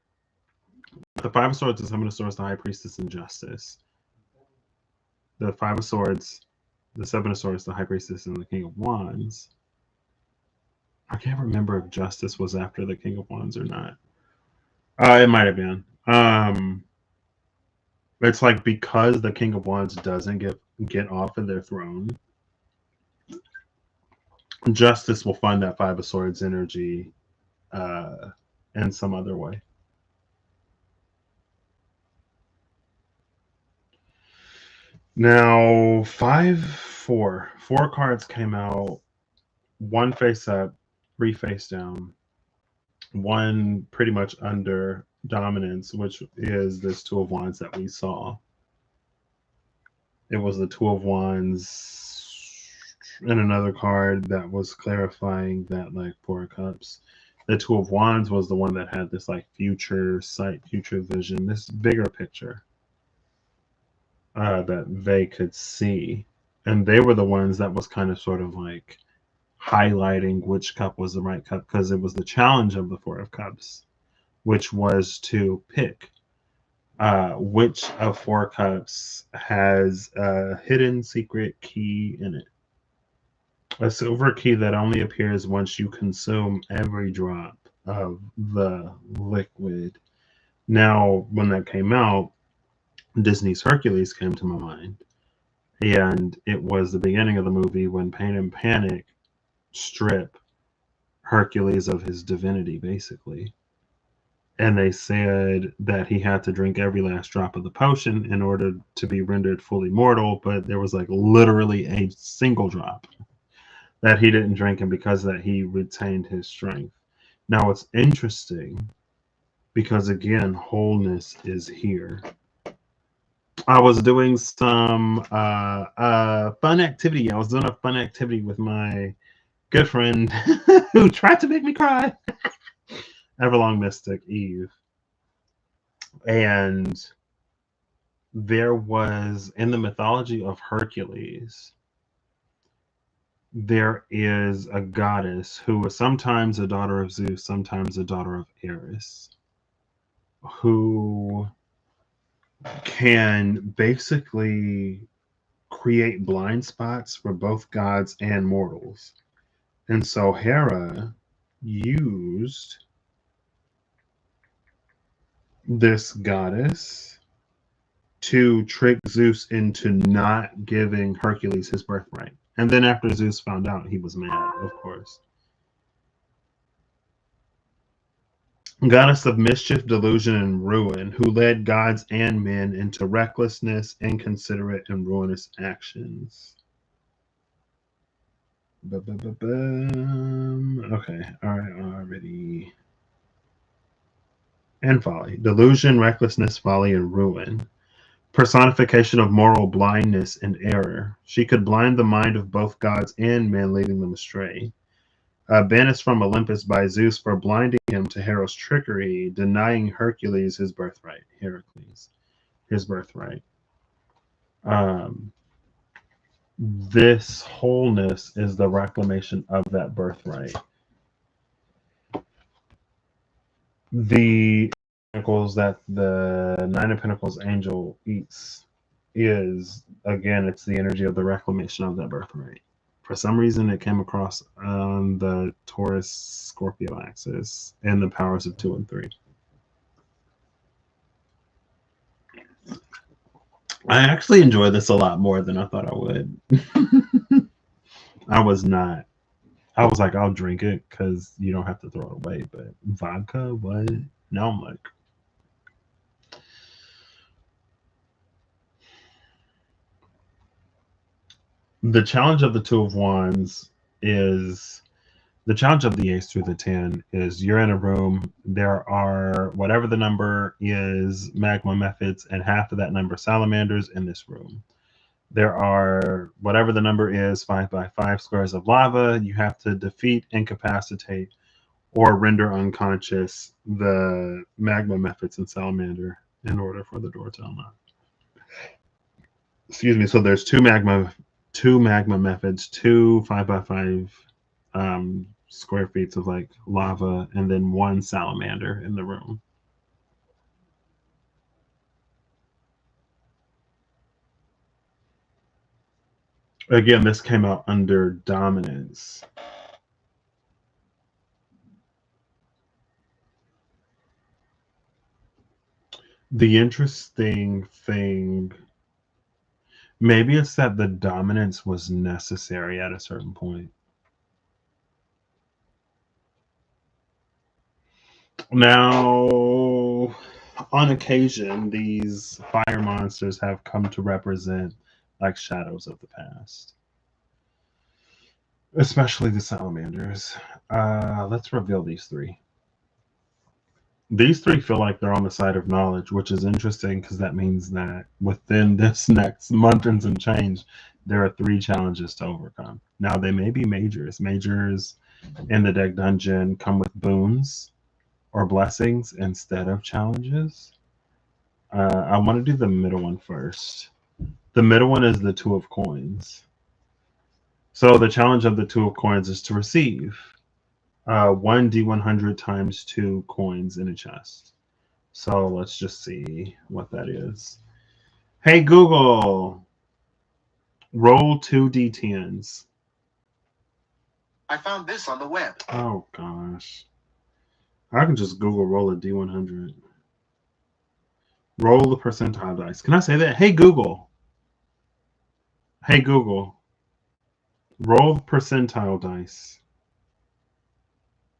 the 5 of Swords, the 7 of Swords, the High Priestess, and Justice. The 5 of Swords, the 7 of Swords, the High Priestess, and the King of Wands. I can't remember if Justice was after the King of Wands or not. It might have been. It's like because the King of Wands doesn't get off of their throne, Justice will find that 5 of Swords energy in some other way. Now, 4 cards came out. 1 face up, 3 face down. 1 pretty much under dominance, which is this 2 of Wands that we saw. It was the 2 of Wands and another card that was clarifying that like 4 of Cups. The 2 of Wands was the one that had this like future sight, future vision, this bigger picture that they could see. And they were the ones that was kind of sort of like highlighting which cup was the right cup, because it was the challenge of the 4 of Cups, which was to pick which of 4 cups has a hidden secret key in it. A silver key that only appears once you consume every drop of the liquid. Now, when that came out, Disney's Hercules came to my mind. And it was the beginning of the movie when Pain and Panic strip Hercules of his divinity, basically. And they said that he had to drink every last drop of the potion in order to be rendered fully mortal, but there was like literally a single drop that he didn't drink, and because of that he retained his strength. Now it's interesting because again, wholeness is here. I was doing some fun activity. I was doing a fun activity with my good friend who tried to make me cry. Everlong Mystic Eve. And there was, in the mythology of Hercules, there is a goddess who is sometimes a daughter of Zeus, sometimes a daughter of Eris, who can basically create blind spots for both gods and mortals. And so Hera used this goddess to trick Zeus into not giving Hercules his birthright. And then after Zeus found out, he was mad, of course. Goddess of mischief, delusion, and ruin, who led gods and men into recklessness, inconsiderate, and ruinous actions. Okay, all right, already. and folly. Delusion, recklessness, folly, and ruin. Personification of moral blindness and error. She could blind the mind of both gods and men, leading them astray. Banished from Olympus by Zeus for blinding him to Hero's trickery, denying Hercules his birthright. Heracles, his birthright. This wholeness is the reclamation of that birthright. The pentacles that the Nine of Pentacles angel eats is, again, it's the energy of the reclamation of that birthright. For some reason, it came across on the Taurus Scorpio axis and the powers of 2 and 3. I actually enjoy this a lot more than I thought I would. I was like, I'll drink it because you don't have to throw it away. But vodka, what? Now I'm like, the challenge of the Two of Wands is the challenge of the Ace through the 10 is you're in a room. There are whatever the number is, magma methods, and half of that number salamanders in this room. There are whatever the number is, 5 by 5 squares of lava. You have to defeat, incapacitate, or render unconscious the magma methods and salamander in order for the door to unlock. Excuse me. So there's two magma methods, 2 5 by 5 square feet of like lava, and then 1 salamander in the room. Again, this came out under dominance. The interesting thing, maybe it's that the dominance was necessary at a certain point. Now, on occasion, these fire monsters have come to represent like shadows of the past, especially the salamanders. Let's reveal these 3. These 3 feel like they're on the side of knowledge, which is interesting because that means that within this next month and some change, there are 3 challenges to overcome. Now, they may be majors. Majors in the deck dungeon come with boons or blessings instead of challenges. I want to do the middle one first. The middle one is the 2 of coins. So the challenge of the 2 of coins is to receive 1 D100 times 2 coins in a chest. So let's just see what that is. Hey Google, roll 2 D10s. I found this on the web. Oh gosh. I can just Google roll a D100. Roll the percentile dice. Can I say that? Hey Google. Hey Google. Roll percentile dice.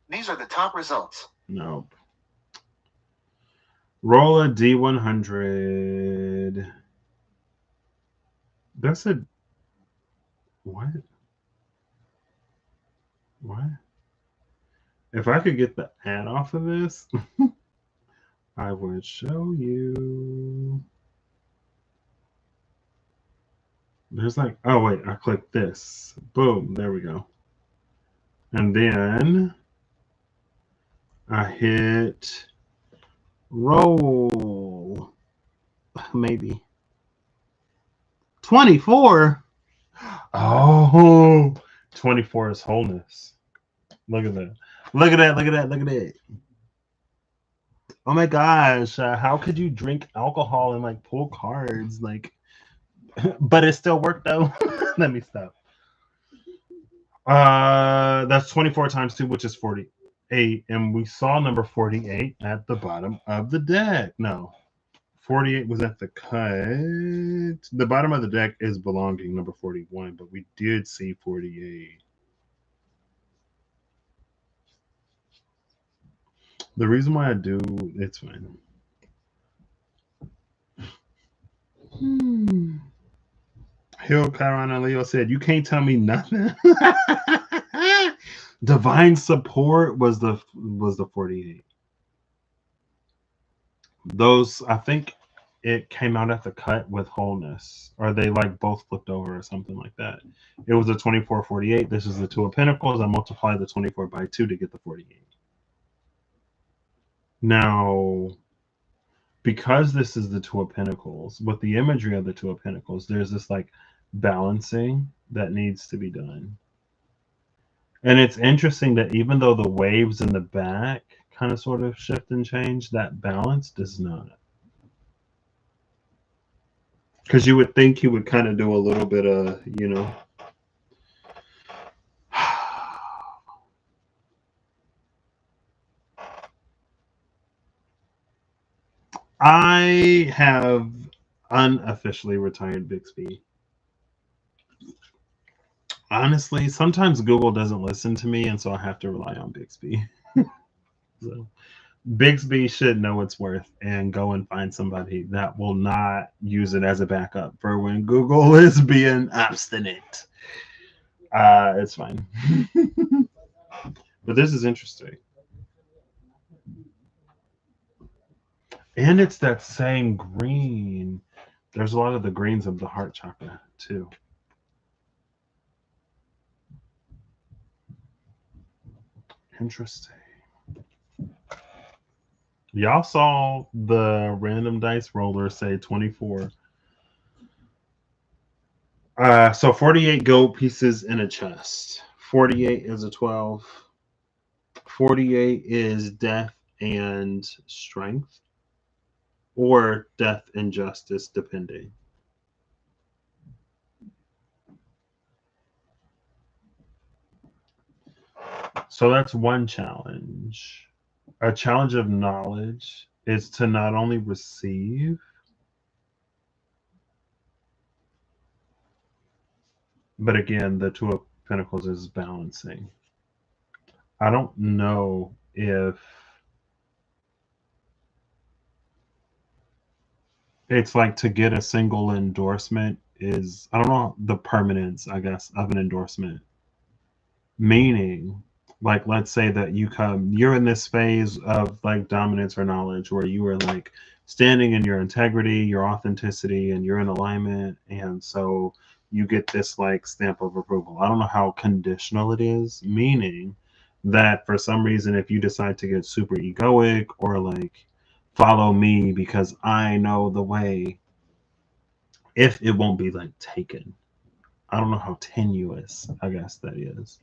These are the top results. Nope. Roll a D100. That's a... What? What? If I could get the ad off of this, I would show you. There's like... Oh, wait. I clicked this. Boom. There we go. And then I hit roll. Maybe 24. Oh, 24 is wholeness. Look at that. Look at that. Look at that. Look at that. Oh my gosh. How could you drink alcohol and like pull cards? Like, but it still worked though. Let me stop. That's 24 times 2, which is 48. And we saw number 48 at the bottom of the deck. No, 48 was at the cut. The bottom of the deck is belonging number 41, but we did see 48. The reason why I do, it's fine. Hill, Chiron, and Leo said, you can't tell me nothing. Divine support was the 48. Those, I think it came out at the cut with wholeness, or they like both flipped over or something like that. It was a 24-48. This is the Two of Pentacles. I multiplied the 24 by 2 to get the 48. Now, because this is the Two of Pentacles, with the imagery of the Two of Pentacles, there's this like balancing that needs to be done. And it's interesting that even though the waves in the back kind of sort of shift and change, that balance does not. Because you would think you would kind of do a little bit of, you know. I have unofficially retired Bixby. Honestly, sometimes Google doesn't listen to me, and so I have to rely on Bixby. So Bixby should know its worth and go and find somebody that will not use it as a backup for when Google is being obstinate. It's fine. But this is interesting. And it's that same green. There's a lot of the greens of the heart chakra, too. Interesting. Y'all saw the random dice roller say 24. So 48 gold pieces in a chest. 48 is a 12. 48 is death and strength, or death and justice, depending. So that's one challenge. A challenge of knowledge is to not only receive, but again, the Two of Pentacles is balancing. I don't know if it's like to get a single endorsement is, I don't know the permanence, I guess, of an endorsement. Meaning, like, let's say that you're in this phase of like dominance or knowledge where you are like standing in your integrity, your authenticity, and you're in alignment. And so you get this like stamp of approval. I don't know how conditional it is, meaning that for some reason, if you decide to get super egoic or like follow me because I know the way, if it won't be like taken. I don't know how tenuous, I guess, that is.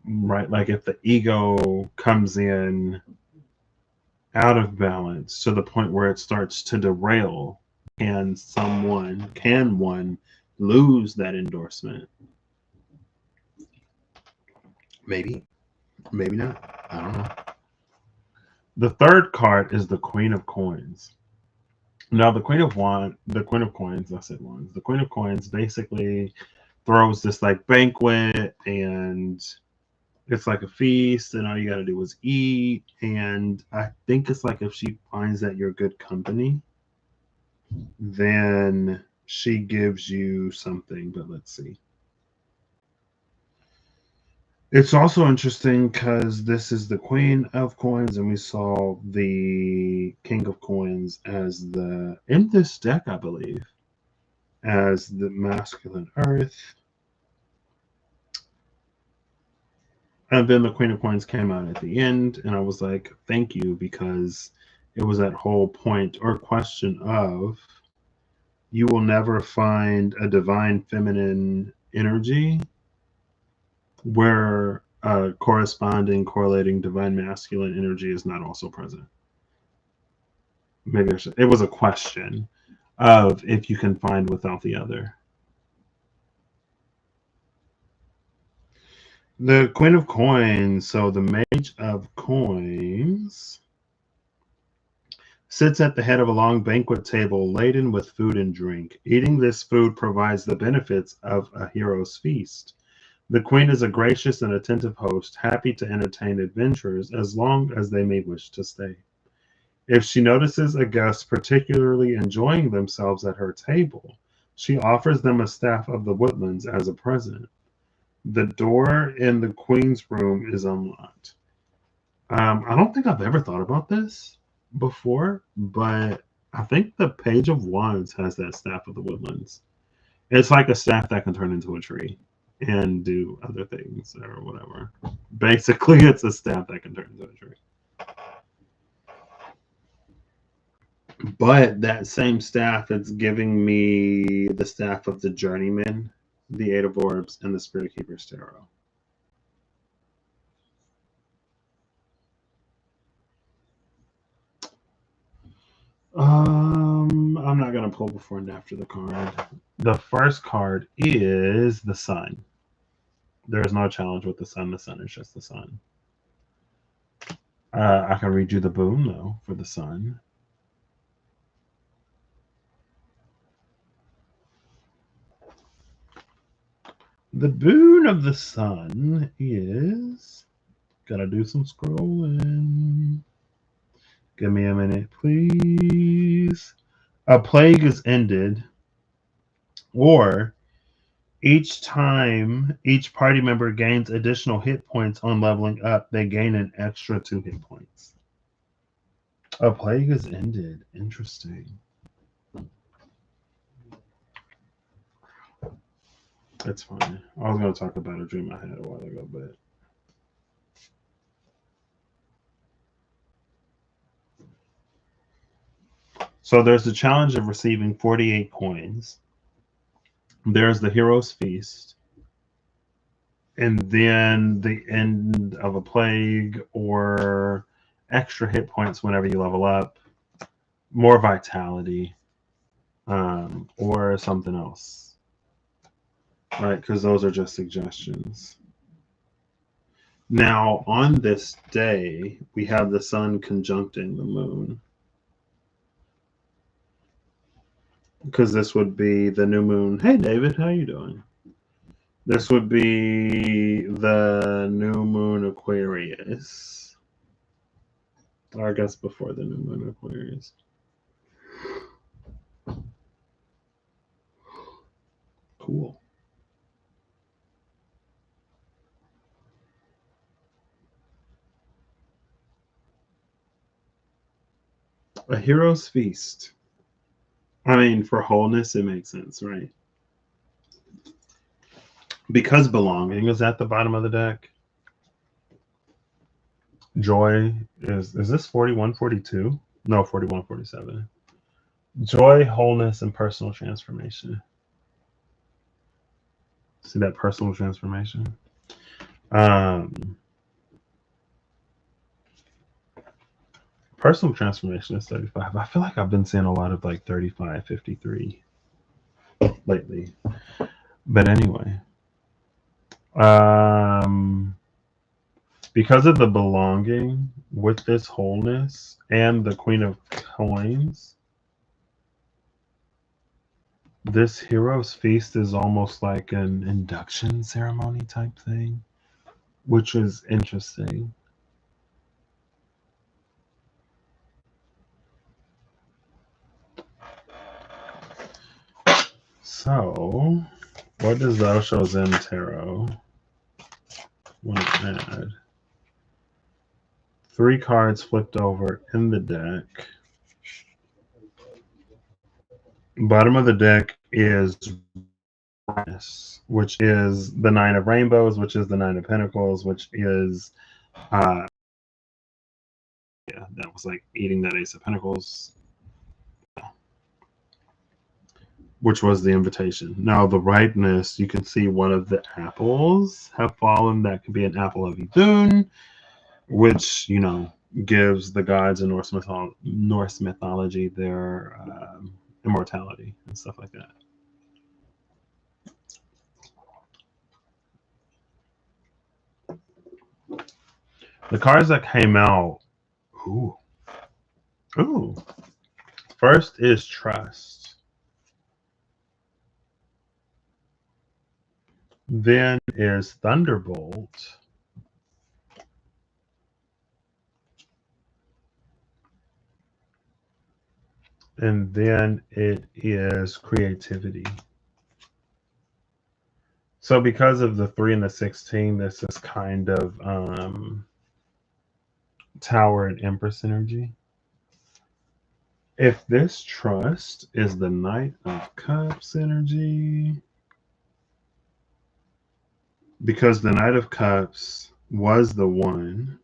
Right, like if the ego comes in out of balance to the point where it starts to derail, can one lose that endorsement? Maybe not. I don't know. The third card is the Queen of Coins. Now the Queen of Coins, I said wands. The Queen of Coins basically throws this like banquet, and it's like a feast, and all you got to do is eat. And I think it's like if she finds that you're good company, then she gives you something. But let's see. It's also interesting because this is the Queen of Coins, and we saw the King of Coins as in this deck, I believe, as the masculine earth. And then the Queen of Coins came out at the end, and I was like, thank you, because it was that whole point or question of you will never find a divine feminine energy where a correlating divine masculine energy is not also present. Maybe it was a question of if you can find without the other. The Queen of Coins, so the Mage of Coins, sits at the head of a long banquet table laden with food and drink. Eating this food provides the benefits of a hero's feast. The Queen is a gracious and attentive host, happy to entertain adventurers as long as they may wish to stay. If she notices a guest particularly enjoying themselves at her table, she offers them a staff of the woodlands as a present. The door in the Queen's room is unlocked. I don't think I've ever thought about this. before, but I think the Page of Wands has that Staff of the Woodlands. It's like a staff that can turn into a tree and do other things or whatever. Basically, it's a staff that can turn into a tree. But that same staff, it's giving me the Staff of the Journeyman, the Eight of Orbs, and the Spirit Keeper's Tarot. I'm not gonna pull before and after the card. The first card is the Sun. There is no challenge with the Sun. The Sun is just the Sun. I can read you the boon though for the Sun. The boon of the Sun is, gotta do some scrolling. Give me a minute, please. A plague is ended, or each time each party member gains additional hit points on leveling up, they gain an extra 2 hit points. A plague is ended. Interesting. That's fine. I was going to talk about a dream I had a while ago, but so there's the challenge of receiving 48 coins. There's the Hero's Feast. And then the end of a plague or extra hit points whenever you level up. More vitality. Or something else. Right, because those are just suggestions. Now, on this day, we have the Sun conjuncting the Moon. Because this would be the new moon. Hey, David, how you doing? This would be the new moon Aquarius. Or I guess before the new moon Aquarius. Cool. A Hero's Feast. I mean, for wholeness, it makes sense, right? Because belonging is at the bottom of the deck. Joy is this 41, 42? No, 41, 47. Joy, wholeness, and personal transformation. See that personal transformation? Personal transformation is 35. I feel like I've been seeing a lot of like 35, 53 lately. But anyway. Because of the belonging with this wholeness and the Queen of Coins, this Hero's Feast is almost like an induction ceremony type thing, which is interesting. So, what does Thou Shall Zen Tarot want to add? 3 cards flipped over in the deck. Bottom of the deck is which is the 9 of Rainbows, which is the 9 of Pentacles, which is yeah, that was like eating that Ace of Pentacles, which was the invitation. Now the rightness, you can see one of the apples have fallen. That could be an apple of Idun, which, you know, gives the gods in Norse mythology their immortality and stuff like that. The cards that came out, ooh. First is Trust. Then is Thunderbolt. And then it is Creativity. So because of the 3 and the 16, this is kind of Tower and Empress energy. If this trust is the Knight of Cups energy, because the Knight of Cups was the one,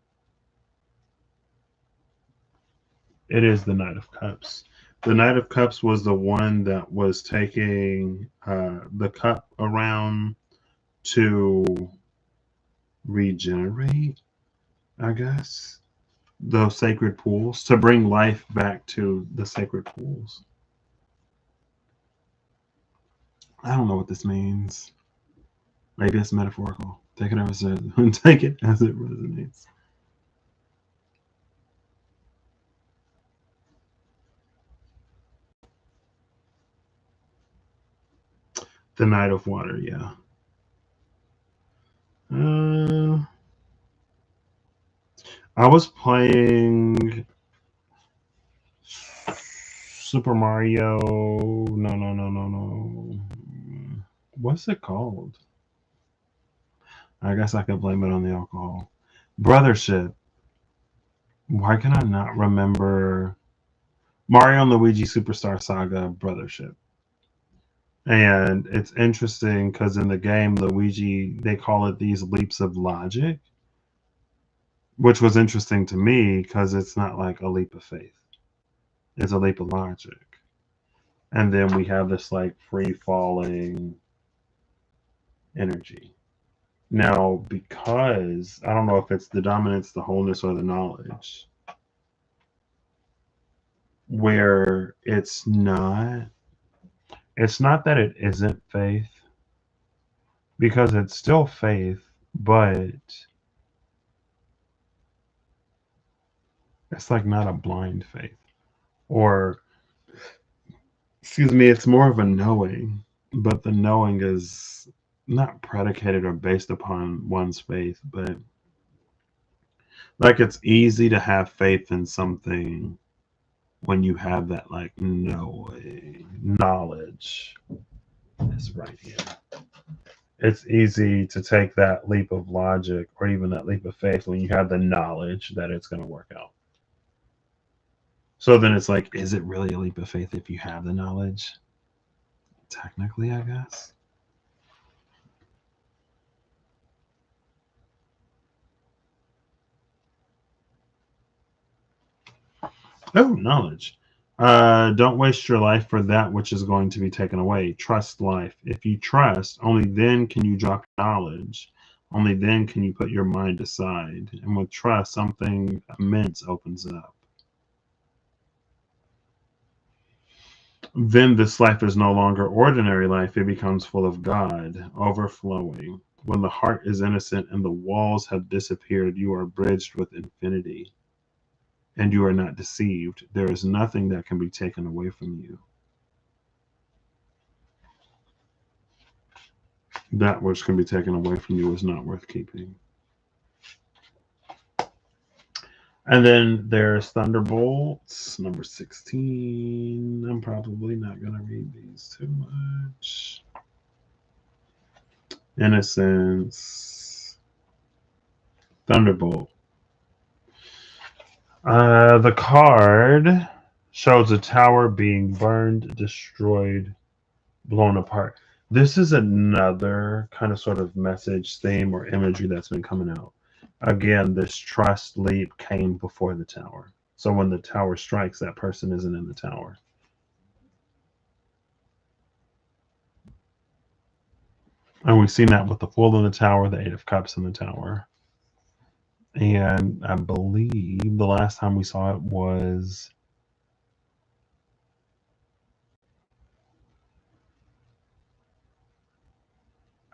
it is the Knight of Cups. The Knight of Cups was the one that was taking the cup around to regenerate, I guess, those sacred pools, to bring life back to the sacred pools. I don't know what this means. Maybe it's metaphorical. Take it as it take it as it resonates. The Knight of Water, yeah. I was playing Super Mario. No. What's it called? I guess I could blame it on the alcohol. Brothership. Why can I not remember Mario and Luigi Superstar Saga Brothership? And it's interesting because in the game, Luigi, they call it these leaps of logic, which was interesting to me because it's not like a leap of faith. It's a leap of logic. And then we have this like free falling energy. Now, because I don't know if it's the dominance, the wholeness, or the knowledge, where it's not that it isn't faith, because it's still faith, but it's like not a blind faith. Or, excuse me, it's more of a knowing, but the knowing is not predicated or based upon one's faith, but like it's easy to have faith in something when you have that like knowing, knowledge. It's right here. It's easy to take that leap of logic or even that leap of faith when you have the knowledge that it's going to work out. So then it's like, is it really a leap of faith if you have the knowledge? Technically, I guess. Oh, knowledge. Don't waste your life for that which is going to be taken away. Trust life. If you trust, only then can you drop knowledge. Only then can you put your mind aside. And with trust, something immense opens up. Then this life is no longer ordinary life. It becomes full of God, overflowing. When the heart is innocent and the walls have disappeared, you are bridged with infinity. And you are not deceived. There is nothing that can be taken away from you. That which can be taken away from you is not worth keeping. And then there's Thunderbolts, number 16. I'm probably not going to read these too much. Innocence. Thunderbolt. The card shows a tower being burned, destroyed, blown apart. This is another kind of sort of message, theme, or imagery that's been coming out. Again, this trust leap came before the tower. So when the tower strikes, that person isn't in the tower. And we've seen that with the Fool in the tower, the Eight of Cups in the tower. And I believe the last time we saw it was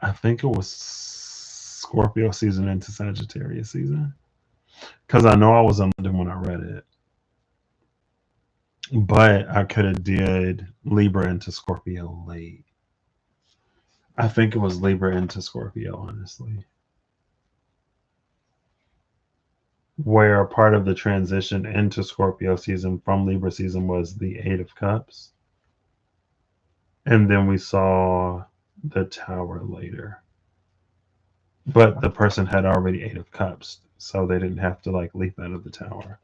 I think it was Scorpio season into Sagittarius season. Because I know I was in London when I read it. But I could have did Libra into Scorpio late. I think it was Libra into Scorpio, honestly. Where part of the transition into Scorpio season from Libra season was the Eight of Cups. And then we saw the Tower later. But the person had already Eight of Cups, so they didn't have to like leap out of the Tower.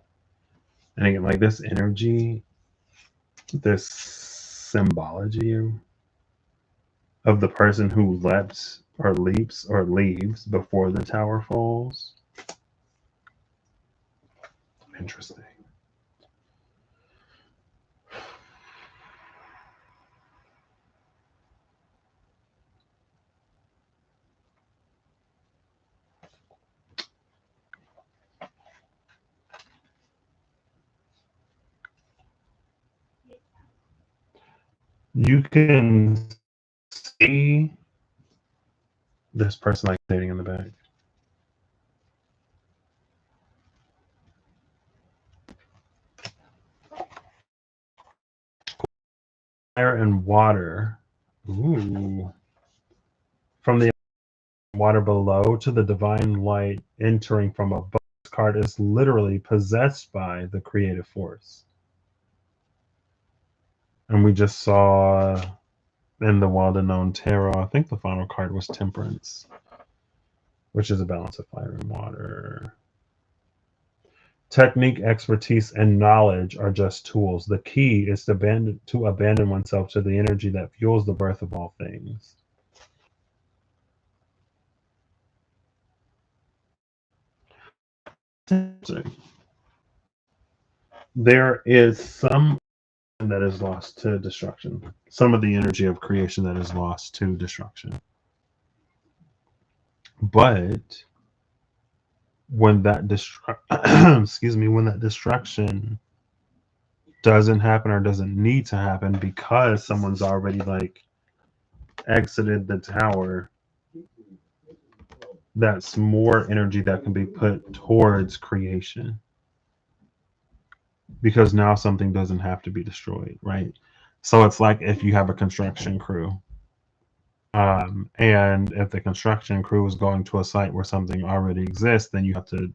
And again, like this energy, this symbology of the person who leaps or leaves before the tower falls. Interesting. You can see this person like dating in the back. Fire and water. Ooh. From the water below to the divine light entering from above. This card is literally possessed by the creative force. And we just saw in the well-known tarot, I think the final card was Temperance, which is a balance of fire and water. Technique, expertise, and knowledge are just tools. The key is to abandon oneself to the energy that fuels the birth of all things. There is some that is lost to destruction. Some of the energy of creation that is lost to destruction. But when that when that destruction doesn't happen or doesn't need to happen because someone's already like exited the tower, that's more energy that can be put towards creation, because now something doesn't have to be destroyed, right? So it's like if you have a construction crew, and if the construction crew is going to a site where something already exists, then you have to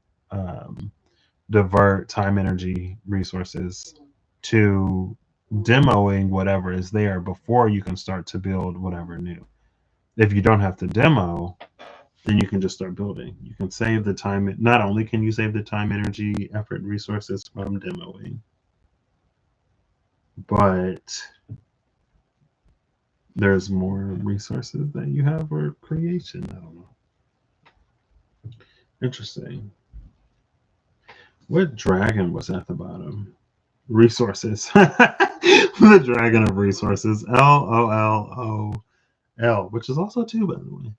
divert time, energy, resources to demoing whatever is there before you can start to build whatever new. If you don't have to demo, then you can just start building. You can save the time. Not only can you save the time, energy, effort, resources from demoing, but there's more resources that you have for creation. I don't know. Interesting. What dragon was at the bottom? Resources. The dragon of resources. LOLOL, which is also 2, by the way.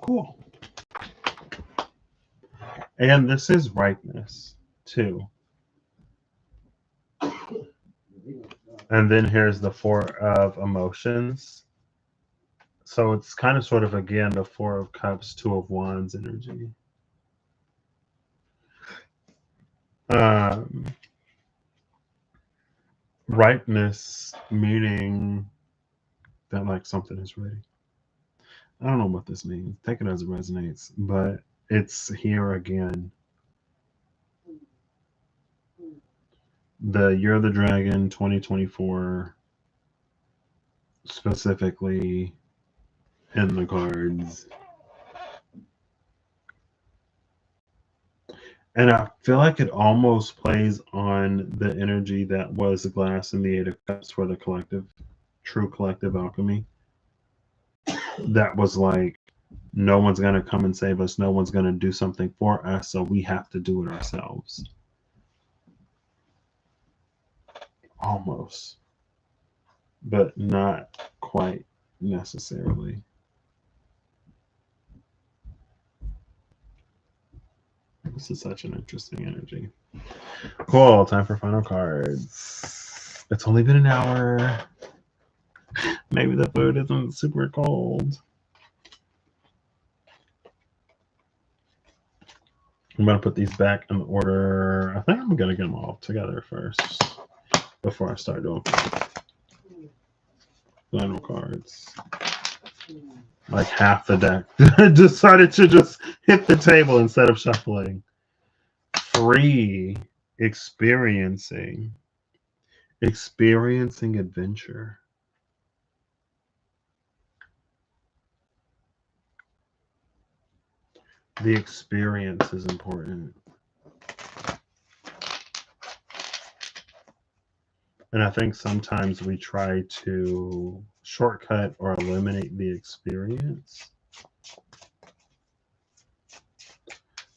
Cool. And this is ripeness, too. And then here's the 4 of emotions. So it's kind of sort of, again, the 4 of cups, 2 of wands energy. Ripeness meaning that like something is ready. I don't know what this means. Take it as it resonates, but it's here again. The Year of the Dragon 2024 specifically in the cards. And I feel like it almost plays on the energy that was the glass and the 8 of cups for the collective, true collective alchemy. That was like, no one's going to come and save us. No one's going to do something for us. So we have to do it ourselves. Almost. But not quite necessarily. This is such an interesting energy. Cool. Time for final cards. It's only been an hour. Maybe the food isn't super cold. I'm going to put these back in order. I think I'm going to get them all together first before I start doing final cards. Like half the deck decided to just hit the table instead of shuffling. Free experiencing adventure. The experience is important. And I think sometimes we try to shortcut or eliminate the experience.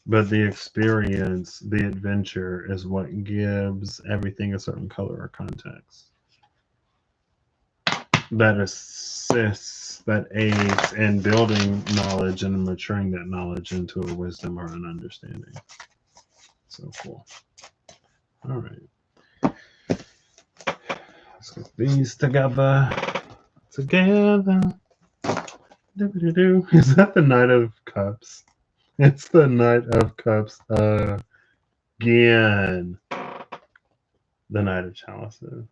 But the experience, the adventure, is what gives everything a certain color or context. That assists, that aids in building knowledge and maturing that knowledge into a wisdom or an understanding. So cool. All right. Let's get these together. Together. Do-do-do. Is that the Knight of Cups? It's the Knight of Cups again. The Knight of Chalices.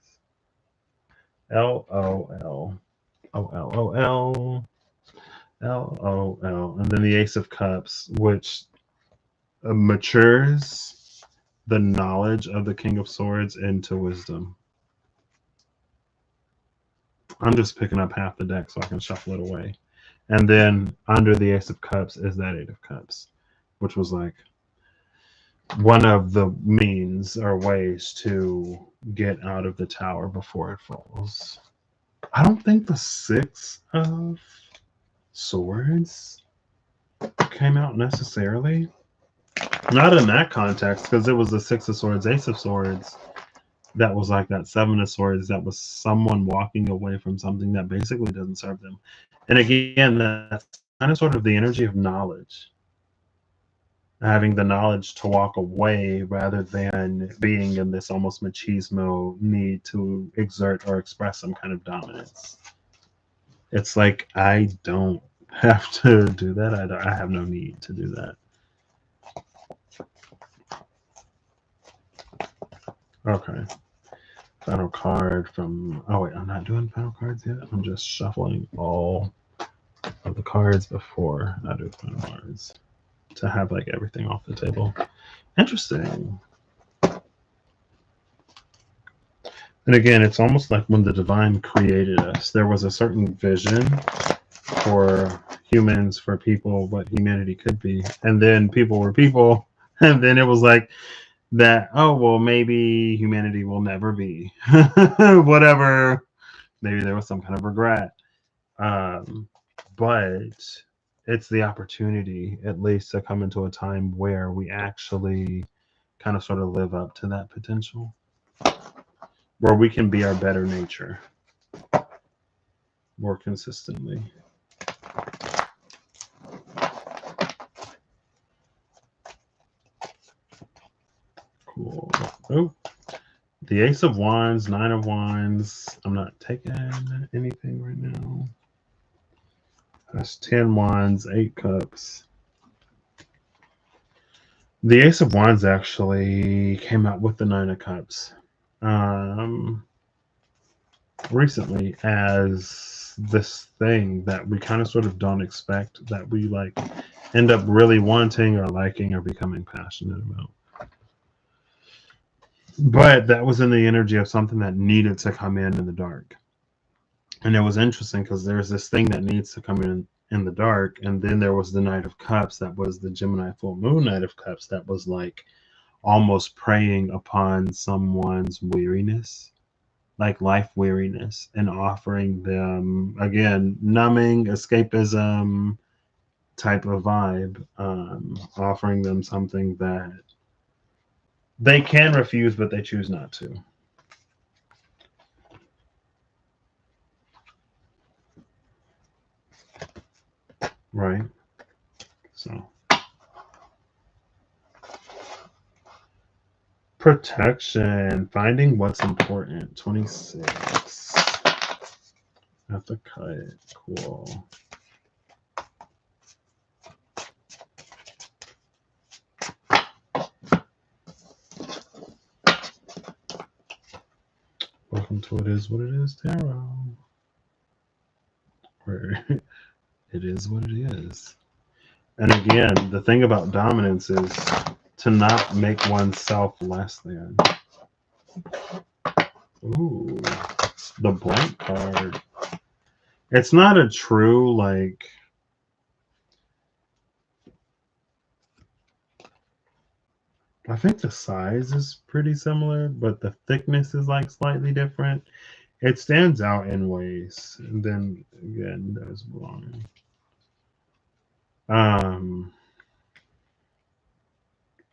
LOL. OLOL. LOL. And then the Ace of Cups, which matures the knowledge of the King of Swords into wisdom. I'm just picking up half the deck so I can shuffle it away. And then under the Ace of Cups is that Eight of Cups, which was like one of the means or ways to get out of the tower before it falls. I don't think the Six of Swords came out necessarily. Not in that context, because it was the Six of Swords, Ace of Swords. That was like that Seven of Swords. That was someone walking away from something that basically doesn't serve them. And again, that's kind of sort of the energy of knowledge. Having the knowledge to walk away rather than being in this almost machismo need to exert or express some kind of dominance. It's like, I don't have to do that. I have no need to do that. Okay. Final card from... Oh, wait, I'm not doing final cards yet. I'm just shuffling all of the cards before I do final cards to have like everything off the table. Interesting. And again, it's almost like when the divine created us, there was a certain vision for humans, for people, what humanity could be. And then people were people. And then it was like that, oh, well, maybe humanity will never be. Whatever. Maybe there was some kind of regret. But it's the opportunity, at least, to come into a time where we actually kind of sort of live up to that potential, where we can be our better nature more consistently. Cool. Oh, the Ace of Wands, Nine of Wands. I'm not taking anything right now. That's 10 Wands, 8 Cups. The Ace of Wands actually came out with the Nine of Cups recently as this thing that we kind of sort of don't expect, that we like end up really wanting or liking or becoming passionate about. But that was in the energy of something that needed to come in the dark. And it was interesting because there's this thing that needs to come in the dark, and then there was the Knight of Cups, that was the Gemini full moon Knight of Cups, that was like almost preying upon someone's weariness, like life weariness, and offering them, again, numbing, escapism type of vibe, offering them something that they can refuse, but they choose not to. Right? So, protection, finding what's important. 26. At the cut. Cool. Welcome to It Is What It Is Tarot, where it is what it is. And again, the thing about dominance is to not make oneself less than. Ooh, the blank card. It's not a true, like, I think the size is pretty similar, but the thickness is like slightly different. It stands out in ways. And then again, there's belonging.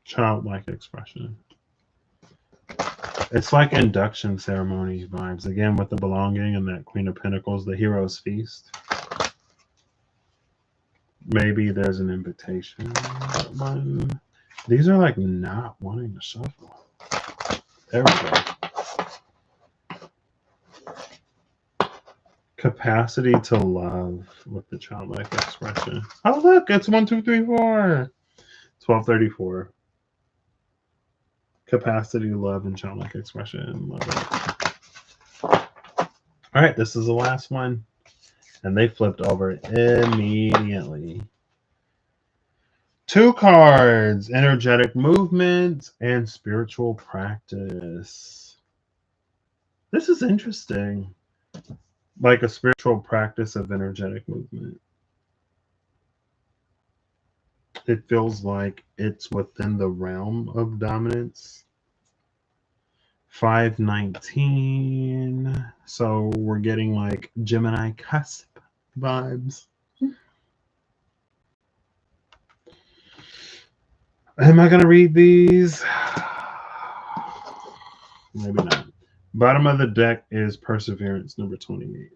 Childlike expression. It's like induction ceremony vibes again with the belonging and that Queen of Pentacles, the hero's feast. Maybe there's an invitation button. These are like not wanting to shuffle. There we go. Capacity to love with the childlike expression. Oh look, it's 1, 2, 3, 4. 1234. Capacity to love and childlike expression. Love it. All right, this is the last one. And they flipped over immediately. 2 cards, energetic movement and spiritual practice. This is interesting. Like a spiritual practice of energetic movement. It feels like it's within the realm of dominance. 519. So we're getting like Gemini cusp vibes. Am I going to read these? Maybe not. Bottom of the deck is Perseverance, number 28.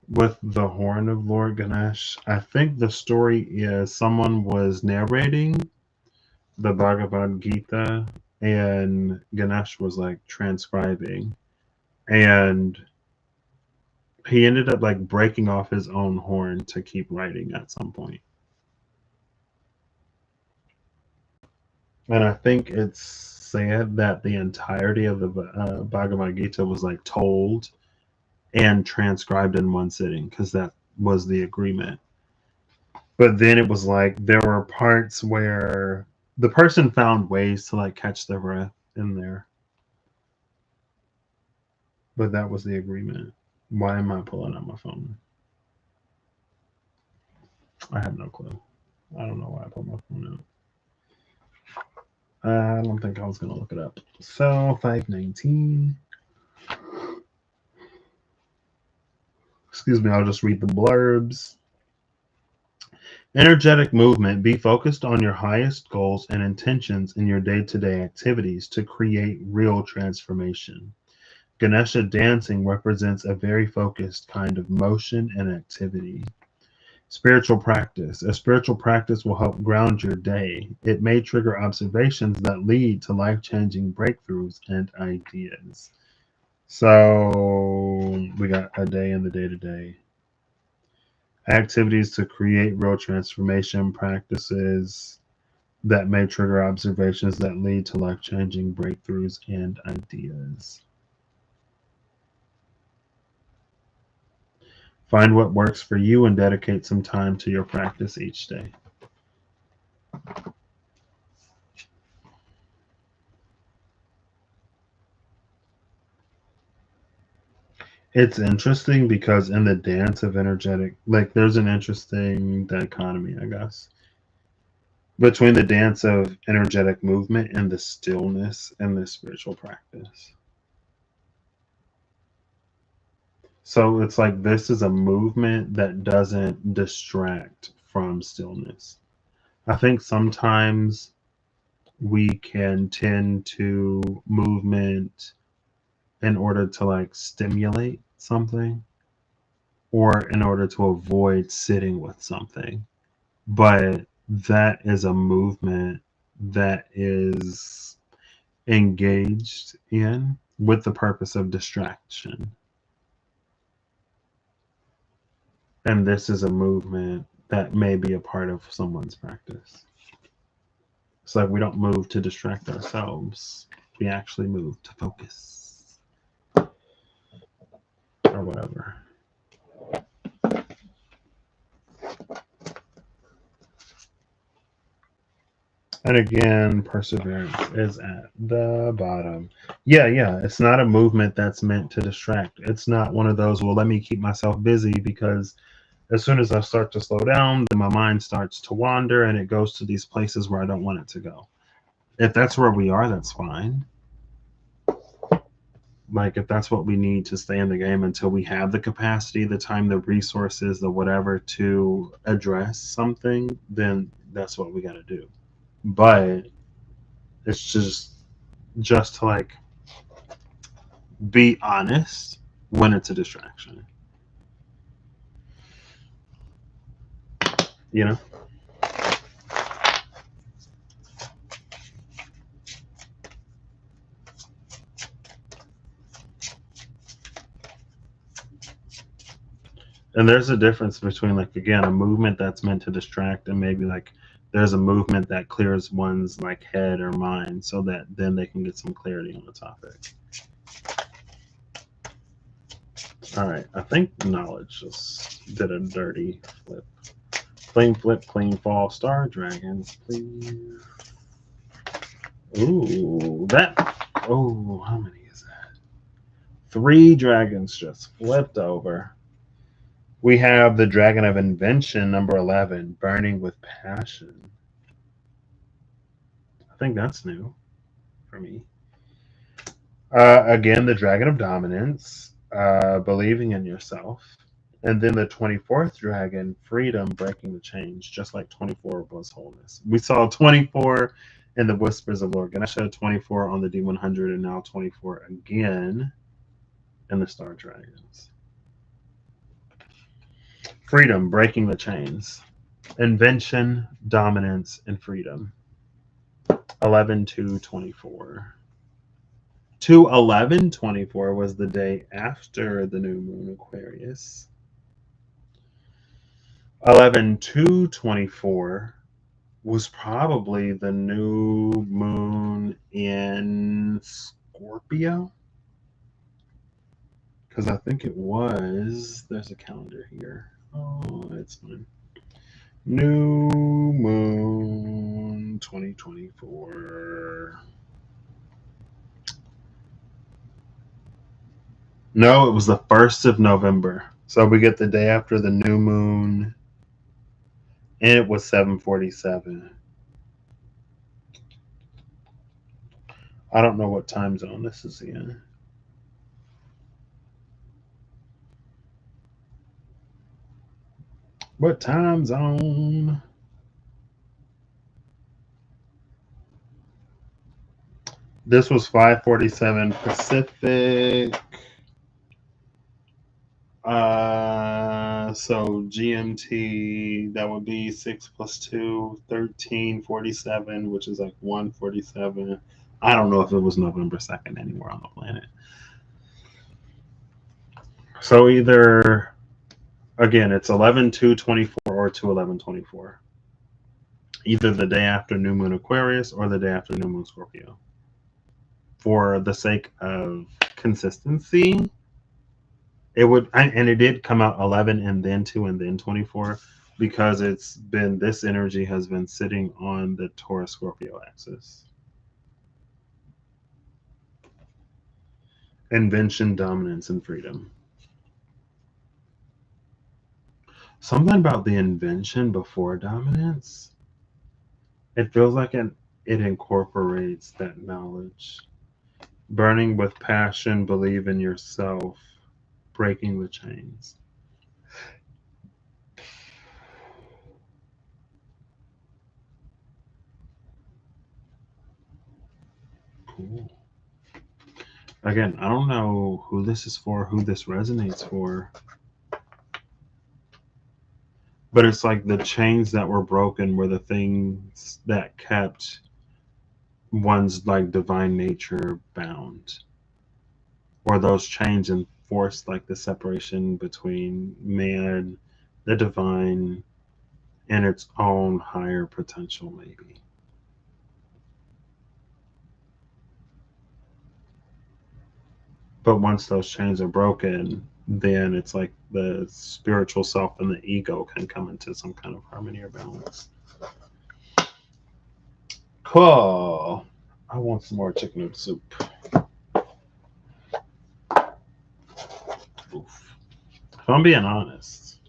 With the horn of Lord Ganesh, I think the story is someone was narrating the Bhagavad Gita and Ganesh was like transcribing, and he ended up like breaking off his own horn to keep writing at some point. And I think it's said that the entirety of the Bhagavad Gita was like told and transcribed in one sitting because that was the agreement. But then it was like there were parts where the person found ways to like catch their breath in there. But that was the agreement. Why am I pulling out my phone? I have no clue. I don't know why I pulled my phone out. I don't think I was going to look it up. So 519. Excuse me, I'll just read the blurbs. Energetic movement. Be focused on your highest goals and intentions in your day-to-day activities to create real transformation. Ganesha dancing represents a very focused kind of motion and activity. Spiritual practice. A spiritual practice will help ground your day. It may trigger observations that lead to life-changing breakthroughs and ideas. So we got a day in the day-to-day. Activities to create real transformation, practices that may trigger observations that lead to life-changing breakthroughs and ideas. Find what works for you and dedicate some time to your practice each day. It's interesting because in the dance of energetic, like there's an interesting dichotomy, I guess, between the dance of energetic movement and the stillness and the spiritual practice. So it's like this is a movement that doesn't distract from stillness. I think sometimes we can tend to movement in order to like stimulate something or in order to avoid sitting with something. But that is a movement that is engaged in with the purpose of distraction. And this is a movement that may be a part of someone's practice. It's like we don't move to distract ourselves. We actually move to focus. Or whatever. And again, perseverance is at the bottom. Yeah. It's not a movement that's meant to distract. It's not one of those, well, let me keep myself busy because As soon as I start to slow down, then my mind starts to wander and it goes to these places where I don't want it to go. If that's where we are, that's fine. Like, if that's what we need to stay in the game until we have the capacity, the time, the resources, the whatever to address something, then that's what we got to do. But it's just to like be honest when it's a distraction. You know? And there's a difference between, like, again, a movement that's meant to distract and maybe like there's a movement that clears one's like head or mind so that then they can get some clarity on the topic. All right, I think knowledge just did a dirty flip. Clean flip, clean fall, star dragons, please. Ooh, that. Oh, how many is that? 3 dragons just flipped over. We have the Dragon of Invention, number 11, burning with passion. I think that's new for me. Again, the Dragon of Dominance, believing in yourself. And then the 24th dragon, freedom, breaking the chains, just like 24 was wholeness. We saw 24 in the Whispers of Lord Ganesha, 24 on the D100, and now 24 again in the Star Dragons. Freedom, breaking the chains. Invention, dominance, and freedom. 11/2/24. 2/11/24 was the day after the new moon Aquarius. 11/2/24 was probably the new moon in Scorpio. Because I think it was. There's a calendar here. Oh, it's fine. New moon 2024. No, it was the 1st of November. So we get the day after the new moon. And it was 7:47. I don't know what time zone this is in. What time zone? This was 5:47 Pacific. So GMT, that would be 6 + 2, 13:47, which is like 1:47. I don't know if it was November 2nd anywhere on the planet. So either, again, it's 11/2/24 or 2/11/24. Either the day after New Moon Aquarius or the day after New Moon Scorpio. For the sake of consistency, it would, and it did come out 11 and then 2 and then 24 because it's been, this energy has been sitting on the Taurus Scorpio axis. Invention, dominance, and freedom. Something about the invention before dominance, it feels like it incorporates that knowledge. Burning with passion, believe in yourself, breaking the chains. Cool. Again, I don't know who this is for, who this resonates for. But it's like the chains that were broken were the things that kept one's like divine nature bound. Or those chains enforced like the separation between man, the divine, and its own higher potential, maybe. But once those chains are broken, then it's like the spiritual self and the ego can come into some kind of harmony or balance. Cool. I want some more chicken noodle soup. Oof. If I'm being honest,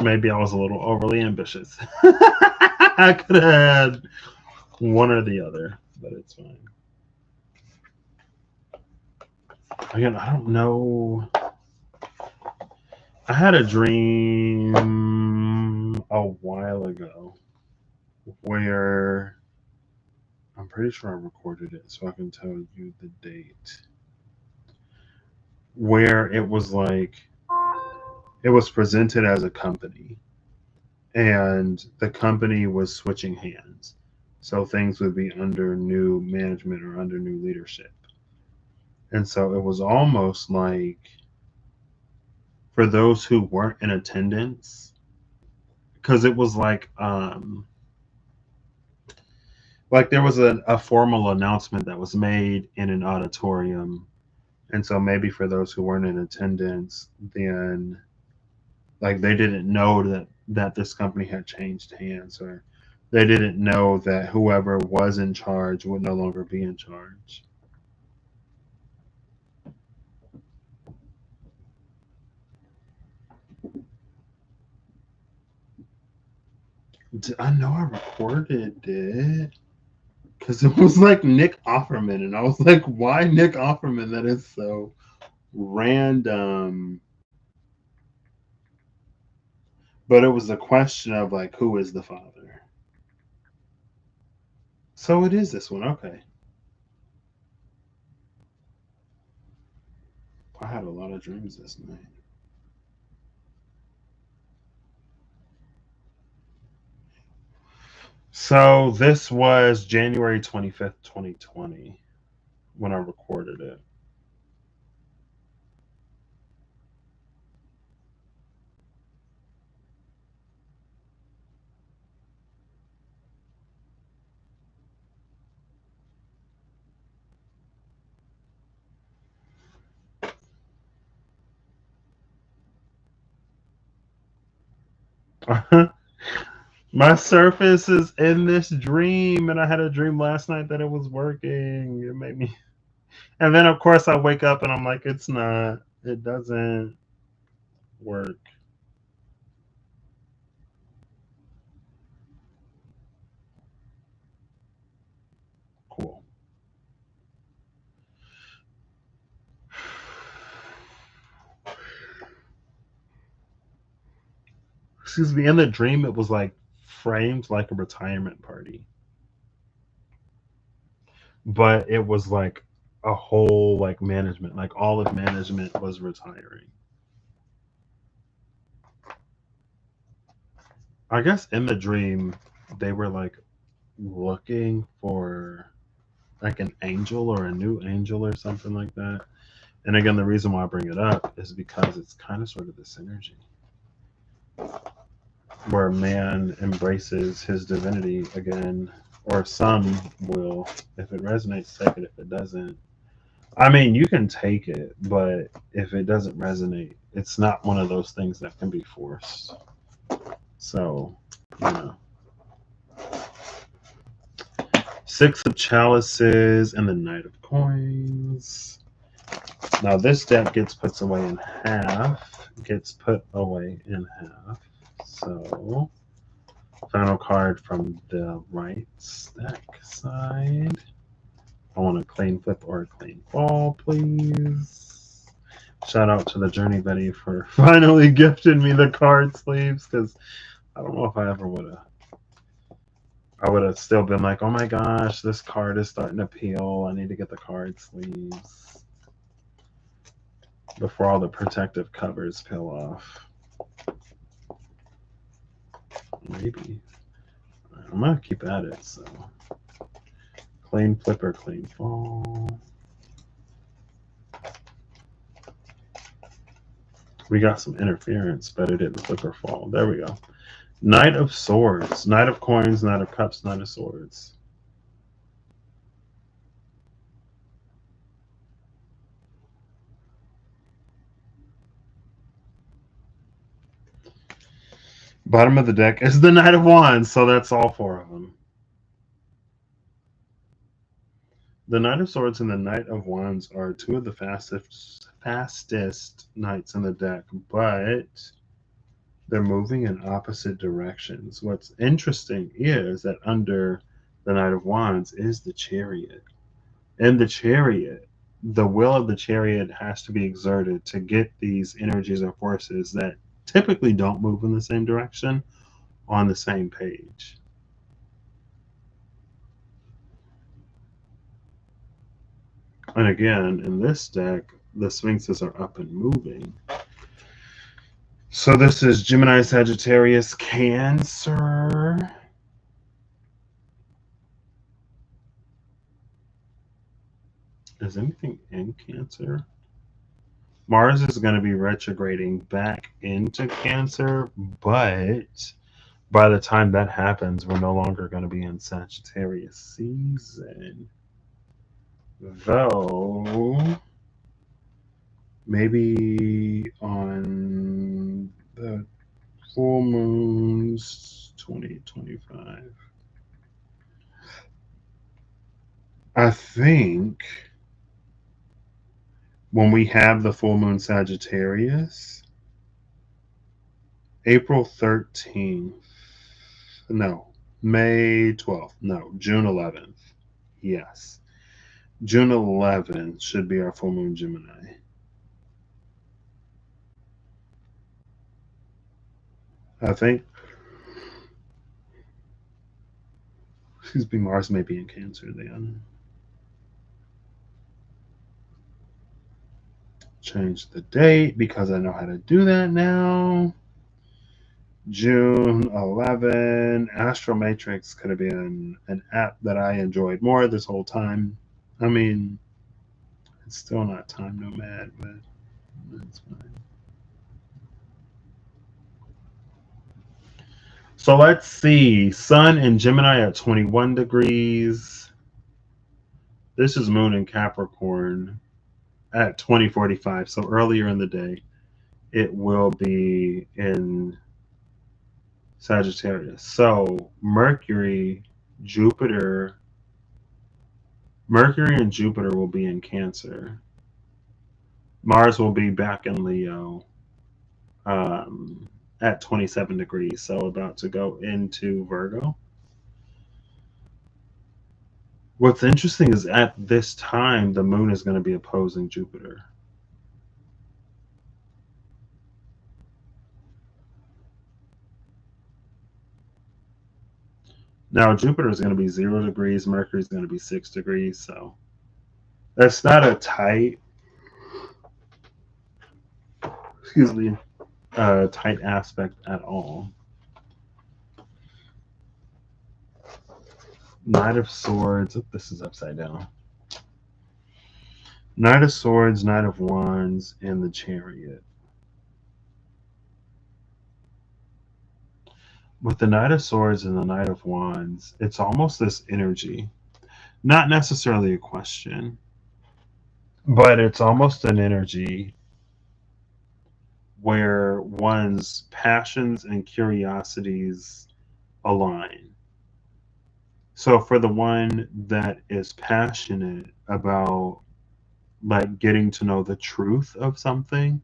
Maybe I was a little overly ambitious. I could have had one or the other, but it's fine. Again, I don't know. I had a dream a while ago where I'm pretty sure I recorded it so I can tell you the date. Where it was like, it was presented as a company and the company was switching hands. So things would be under new management or under new leadership. And so it was almost like, for those who weren't in attendance, because it was like there was a formal announcement that was made in an auditorium. And so maybe for those who weren't in attendance, then like they didn't know that this company had changed hands, or they didn't know that whoever was in charge would no longer be in charge. I know I recorded it because it was like Nick Offerman, and I was like, why Nick Offerman? That is so random. But it was a question of like, who is the Father? So it is this one. Okay. I had a lot of dreams this night. So this was January 25th, 2020 when I recorded it. My Surface is in this dream, and I had a dream last night that it was working. It made me, and then of course I wake up and I'm like, it's not. It doesn't work. Cool. Excuse me. In the dream, it was like framed like a retirement party, but it was like a whole like management, like all of management was retiring. I guess in the dream, they were like looking for like an angel or a new angel or something like that. And again, the reason why I bring it up is because it's kind of sort of this energy where man embraces his divinity again, or some will. If it resonates, take it. If it doesn't, I mean, you can take it, but if it doesn't resonate, it's not one of those things that can be forced. So, you know. Six of Chalices and the Knight of Coins. Now this deck gets put away in half. So, final card from the right stack side. I want a clean flip or a clean fall, please. Shout out to the Journey Betty for finally gifting me the card sleeves, because I don't know if I ever would have. I would have still been like, oh my gosh, this card is starting to peel. I need to get the card sleeves before all the protective covers peel off. Maybe. I'm going to keep at it. So, clean flipper, clean fall. We got some interference, but it didn't flip or fall. There we go. Knight of Swords, Knight of Coins, Knight of Cups, Knight of Swords. Bottom of the deck is the Knight of Wands, so that's all four of them. The Knight of Swords and the Knight of Wands are two of the fastest knights in the deck, but they're moving in opposite directions. What's interesting is that under the Knight of Wands is the Chariot. In the Chariot, the will of the Chariot has to be exerted to get these energies or forces that typically don't move in the same direction on the same page. And again, in this deck, the Sphinxes are up and moving. So this is Gemini, Sagittarius, Cancer. Is anything in Cancer? Mars is going to be retrograding back into Cancer, but by the time that happens, we're no longer going to be in Sagittarius season. Though, maybe on the full moons 2025. I think when we have the full moon Sagittarius, April 13th, no, May 12th, no, June 11th. Yes. June 11th should be our full moon Gemini. I think, excuse me, Mars may be in Cancer then. Change the date because I know how to do that now. June 11, Astro Matrix could have been an app that I enjoyed more this whole time. I mean, it's still not Time Nomad, but that's fine. So let's see. Sun in Gemini at 21 degrees. This is Moon in Capricorn at 20:45. So earlier in the day, it will be in Sagittarius. So Mercury and Jupiter will be in Cancer. Mars will be back in Leo at 27 degrees. So about to go into Virgo. What's interesting is at this time, the moon is going to be opposing Jupiter. Now, Jupiter is going to be 0 degrees. Mercury is going to be 6 degrees. So that's not a tight, tight aspect at all. Knight of Swords. Oh, this is upside down. Knight of Swords, Knight of Wands, and the Chariot. With the Knight of Swords and the Knight of Wands, it's almost this energy. Not necessarily a question, but it's almost an energy where one's passions and curiosities align. So for the one that is passionate about like getting to know the truth of something,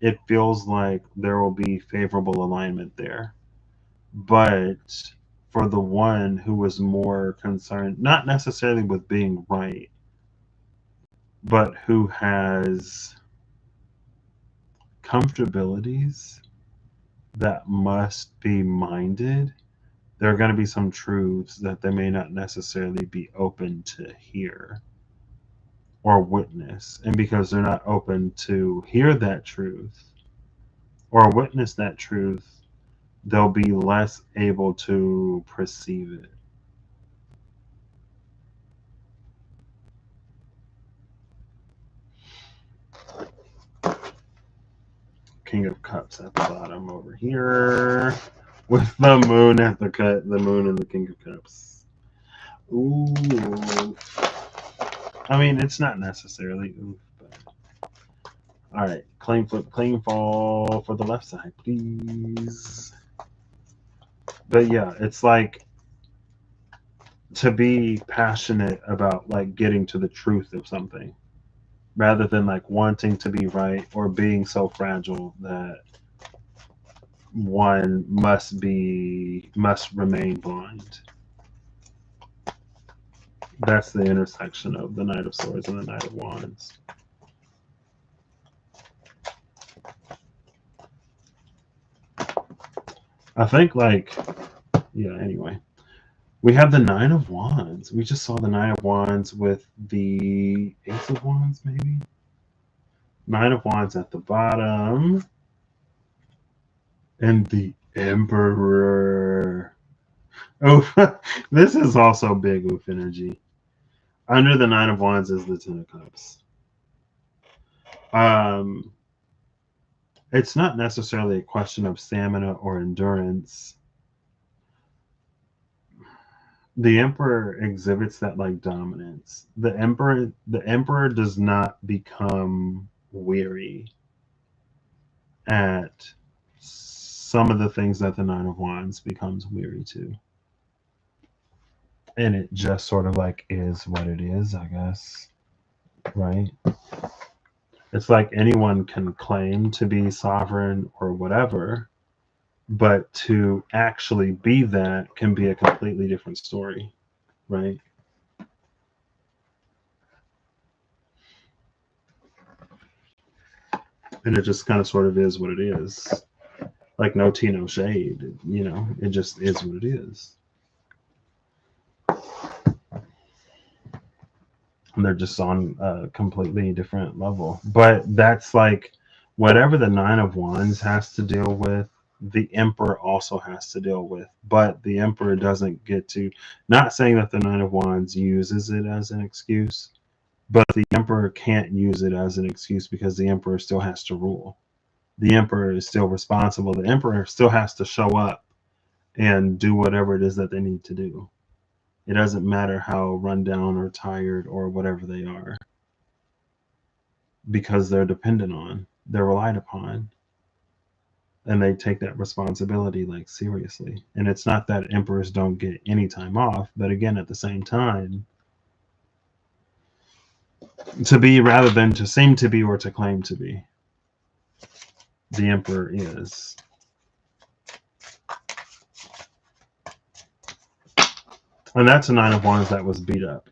it feels like there will be favorable alignment there. But for the one who is more concerned, not necessarily with being right, but who has comfortabilities that must be minded, there are going to be some truths that they may not necessarily be open to hear or witness. And because they're not open to hear that truth or witness that truth, they'll be less able to perceive it. King of Cups at the bottom over here with the moon at the cut, the moon and the King of Cups. Ooh. I mean, it's not necessarily oof, but all right. Claim flip, claim fall for the left side, please. But yeah, it's like to be passionate about like getting to the truth of something rather than like wanting to be right or being so fragile that one must remain blind. That's the intersection of the Knight of Swords and the Knight of Wands. I think like, yeah, anyway. We have the Nine of Wands. We just saw the Nine of Wands with the Ace of Wands, maybe? Nine of Wands at the bottom. And the Emperor. Oof. This is also big oof energy. Under the Nine of Wands is the Ten of Cups. It's not necessarily a question of stamina or endurance. The Emperor exhibits that like dominance. The Emperor does not become weary at some of the things that the Nine of Wands becomes weary to. And it just sort of like is what it is, I guess. Right? It's like anyone can claim to be sovereign or whatever, but to actually be that can be a completely different story, right? And it just kind of sort of is what it is. Like no tea, no shade, you know, it just is what it is. And they're just on a completely different level. But that's like whatever the Nine of Wands has to deal with, the Emperor also has to deal with. But the Emperor doesn't get to, not saying that the Nine of Wands uses it as an excuse, but the Emperor can't use it as an excuse because the Emperor still has to rule. The Emperor is still responsible. The Emperor still has to show up and do whatever it is that they need to do. It doesn't matter how run down or tired or whatever they are, because they're dependent on, they're relied upon, and they take that responsibility like seriously. And it's not that emperors don't get any time off, but again, at the same time, to be rather than to seem to be or to claim to be, the Emperor is. And that's a Nine of Wands that was beat up.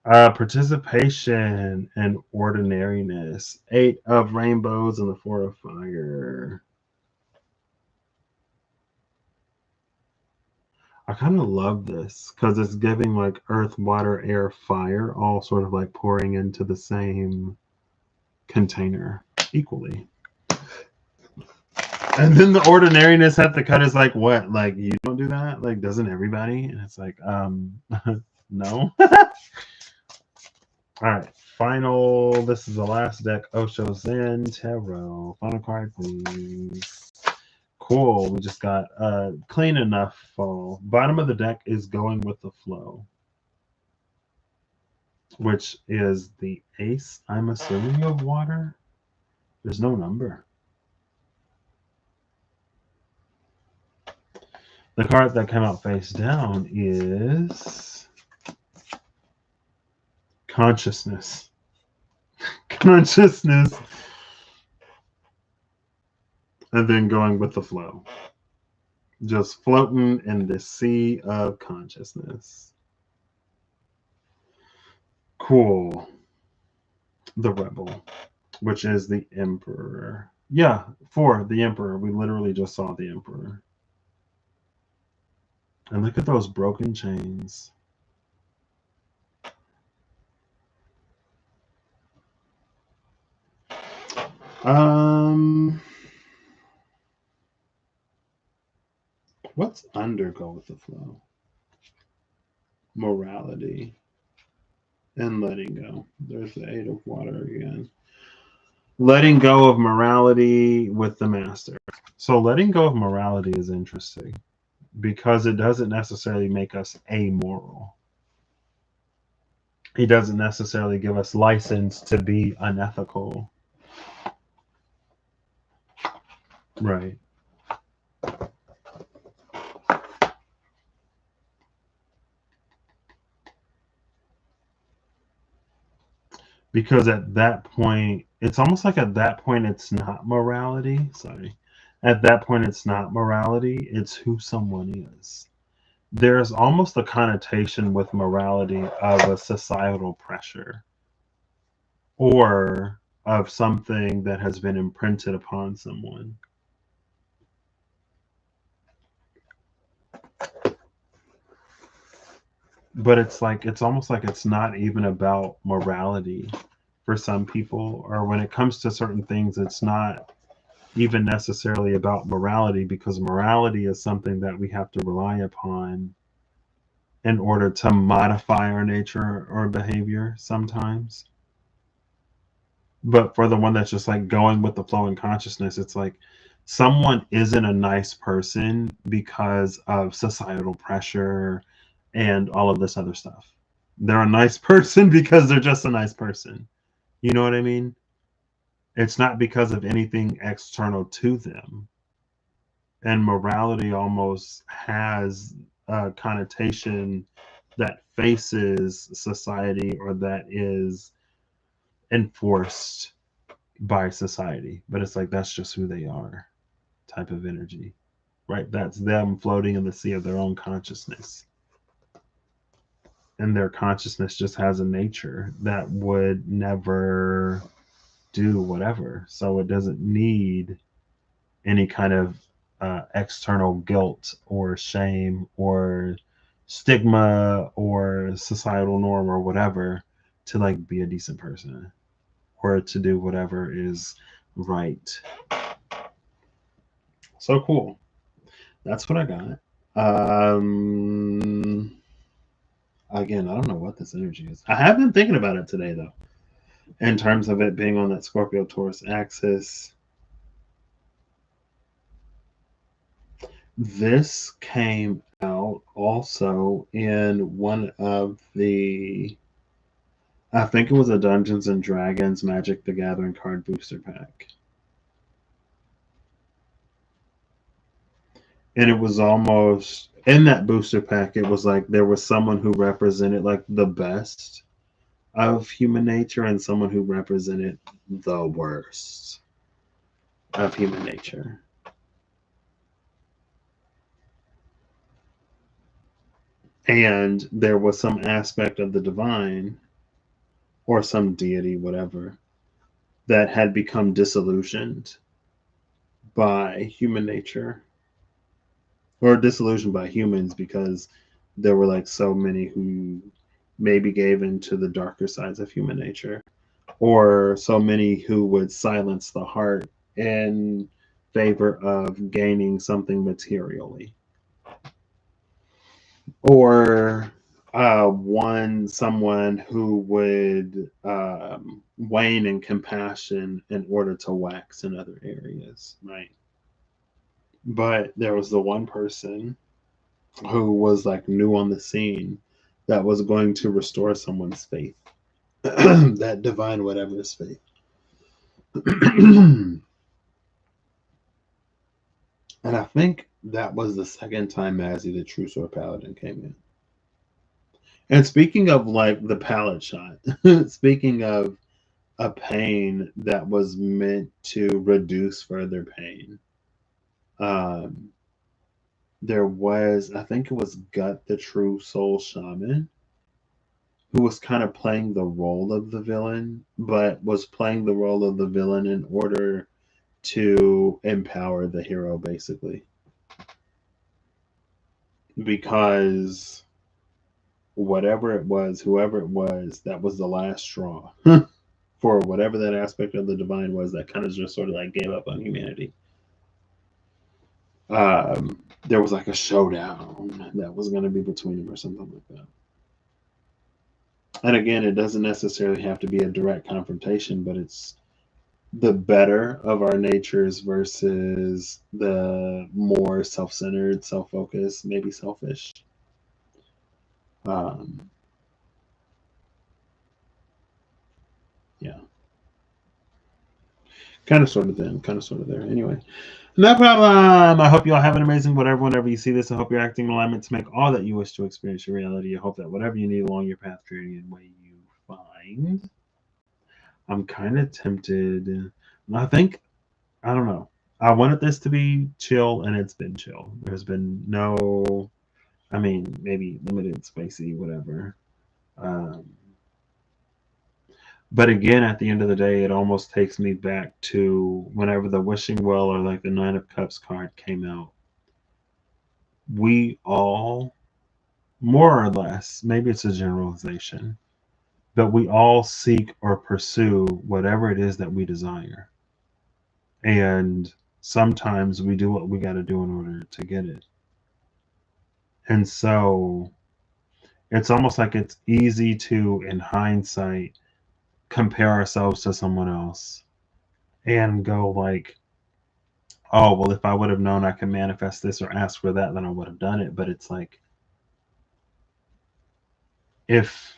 Participation and ordinariness. Eight of Rainbows and the Four of Fire. I kind of love this because it's giving like earth, water, air, fire, all sort of like pouring into the same container equally. And then the ordinariness at the cut is like, what? Like, you don't do that? Like, doesn't everybody? And it's like, no. All right, final. This is the last deck. Osho Zen Tarot. Final card, please. Cool. We just got clean enough fall. Bottom of the deck is going with the flow, which is the ace, I'm assuming, of water. There's no number. The card that came out face down is consciousness. Consciousness. And then going with the flow. Just floating in the sea of consciousness. Cool. The Rebel, which is the Emperor. Yeah, for the Emperor. We literally just saw the Emperor. And look at those broken chains. What's under go with the flow? Morality and letting go. There's the Eight of Water again. Letting go of morality with the Master. So letting go of morality is interesting because it doesn't necessarily make us amoral. He doesn't necessarily give us license to be unethical. Right. Because at that point, it's almost like at that point, it's not morality. Sorry. At that point, it's not morality, it's who someone is. There's almost a connotation with morality of a societal pressure or of something that has been imprinted upon someone. But it's almost like it's not even about morality for some people, or when it comes to certain things, it's not even necessarily about morality, because morality is something that we have to rely upon in order to modify our nature or behavior sometimes. But for the one that's just like going with the flow in consciousness, it's like someone isn't a nice person because of societal pressure and all of this other stuff. They're a nice person because they're just a nice person. You know what I mean? It's not because of anything external to them. And morality almost has a connotation that faces society or that is enforced by society. But it's like that's just who they are, type of energy, right? That's them floating in the sea of their own consciousness. And their consciousness just has a nature that would never do whatever. So it doesn't need any kind of external guilt or shame or stigma or societal norm or whatever to like be a decent person or to do whatever is right. So cool. That's what I got. Again, I don't know what this energy is. I have been thinking about it today though, in terms of it being on that Scorpio Taurus axis. This came out also in one of the, I think it was a Dungeons and Dragons Magic the Gathering card booster pack. And it was almost in that booster pack, it was like there was someone who represented like the best of human nature and someone who represented the worst of human nature. And there was some aspect of the divine or some deity, whatever, that had become disillusioned by human nature or disillusioned by humans because there were like so many who maybe gave into the darker sides of human nature, or so many who would silence the heart in favor of gaining something materially, or someone who would wane in compassion in order to wax in other areas, right? But there was the one person who was like new on the scene that was going to restore someone's faith, that divine whatever's faith. And I think that was the second time Mazzy the True Sword Paladin came in. And speaking of like the palette shot, speaking of a pain that was meant to reduce further pain, there was, I think it was Gut the True Soul Shaman, who was kind of playing the role of the villain, but was playing the role of the villain in order to empower the hero, basically. Because whatever it was, whoever it was, that was the last straw for whatever that aspect of the divine was that kind of just sort of like gave up on humanity. There was like a showdown that was going to be between them or something like that. And again, it doesn't necessarily have to be a direct confrontation, but it's the better of our natures versus the more self-centered, self-focused, maybe selfish. Yeah. Kind of sort of there. Anyway, no problem. I hope you all have an amazing whatever whenever you see this. I hope you're acting in alignment to make all that you wish to experience your reality. I hope that whatever you need along your path, journey and way you find I'm kind of tempted. I think, I don't know. I wanted this to be chill, and it's been chill. There's been no, I mean, maybe limited, spicy, whatever. Um, but again, at the end of the day, it almost takes me back to whenever the wishing well or like the Nine of Cups card came out. We all, more or less, maybe it's a generalization, but we all seek or pursue whatever it is that we desire. And sometimes we do what we got to do in order to get it. And so it's almost like it's easy to, in hindsight, compare ourselves to someone else and go like, oh, well, if I would have known I could manifest this or ask for that, then I would have done it. But it's like, if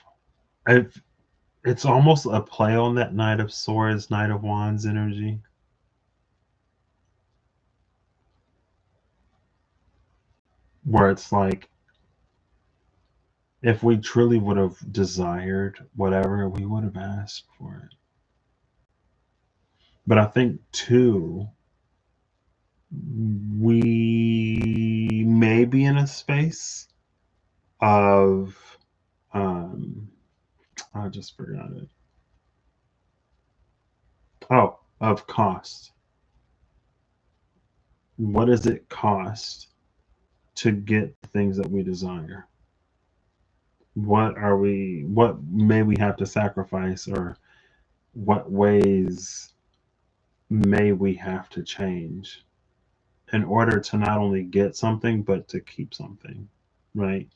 it's almost a play on that Knight of Swords, Knight of Wands energy. Where it's like, if we truly would have desired whatever, we would have asked for it. But I think, too, we may be in a space of, I just forgot it. Oh, of cost. What does it cost to get the things that we desire? What may we have to sacrifice, or what ways may we have to change in order to not only get something, but to keep something, right?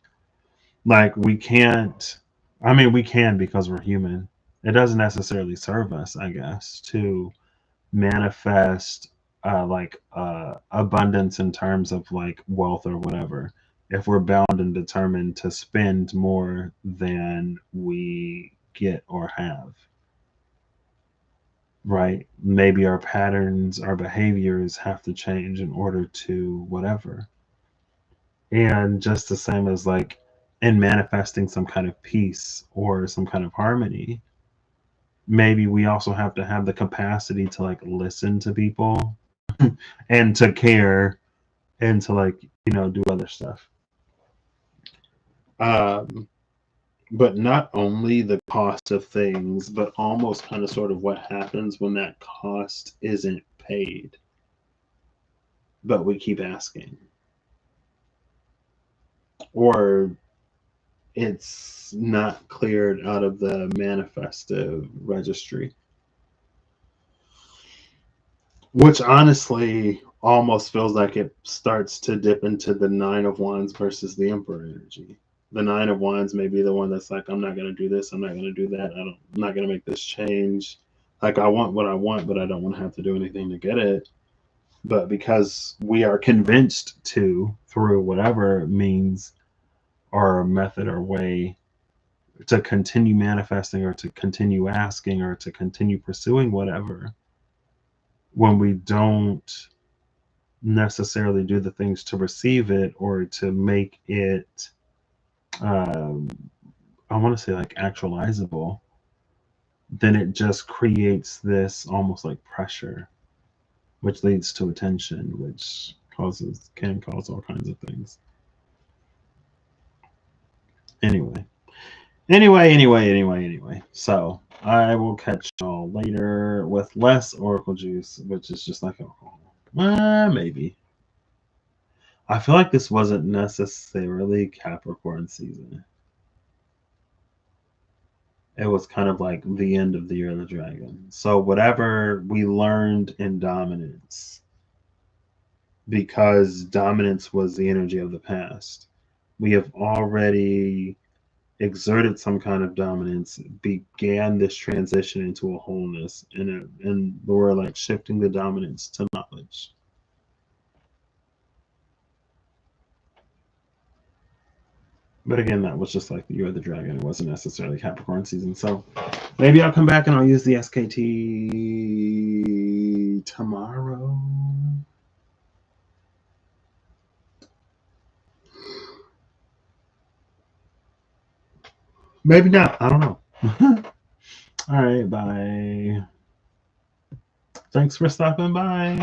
Like we can't, I mean, we can because we're human. It doesn't necessarily serve us, I guess, to manifest abundance in terms of like wealth or whatever, if we're bound and determined to spend more than we get or have, right? Maybe our patterns, our behaviors have to change in order to whatever. And just the same as like in manifesting some kind of peace or some kind of harmony, maybe we also have to have the capacity to like listen to people and to care and to like, do other stuff. But not only the cost of things, but almost kind of sort of what happens when that cost isn't paid, but we keep asking, or it's not cleared out of the manifestive registry, which honestly almost feels like it starts to dip into the Nine of Wands versus the Emperor energy. The Nine of Wands may be the one that's like, I'm not going to do this, I'm not going to do that, I'm not going to make this change. Like, I want what I want, but I don't want to have to do anything to get it. But because we are convinced to, through whatever means or method or way, to continue manifesting or to continue asking or to continue pursuing whatever, when we don't necessarily do the things to receive it or to make it, I want to say like actualizable, then it just creates this almost like pressure, which leads to attention, which can cause all kinds of things. Anyway. So I will catch y'all later with less Oracle juice, which is just like alcohol. Maybe. I feel like this wasn't necessarily Capricorn season. It was kind of like the end of the Year of the Dragon. So whatever we learned in dominance, because dominance was the energy of the past, we have already exerted some kind of dominance, began this transition into a wholeness, and we're like shifting the dominance to knowledge. But again, that was just like the Year of the Dragon. It wasn't necessarily Capricorn season. So maybe I'll come back and I'll use the SKT tomorrow. Maybe not. I don't know. All right, bye. Thanks for stopping by.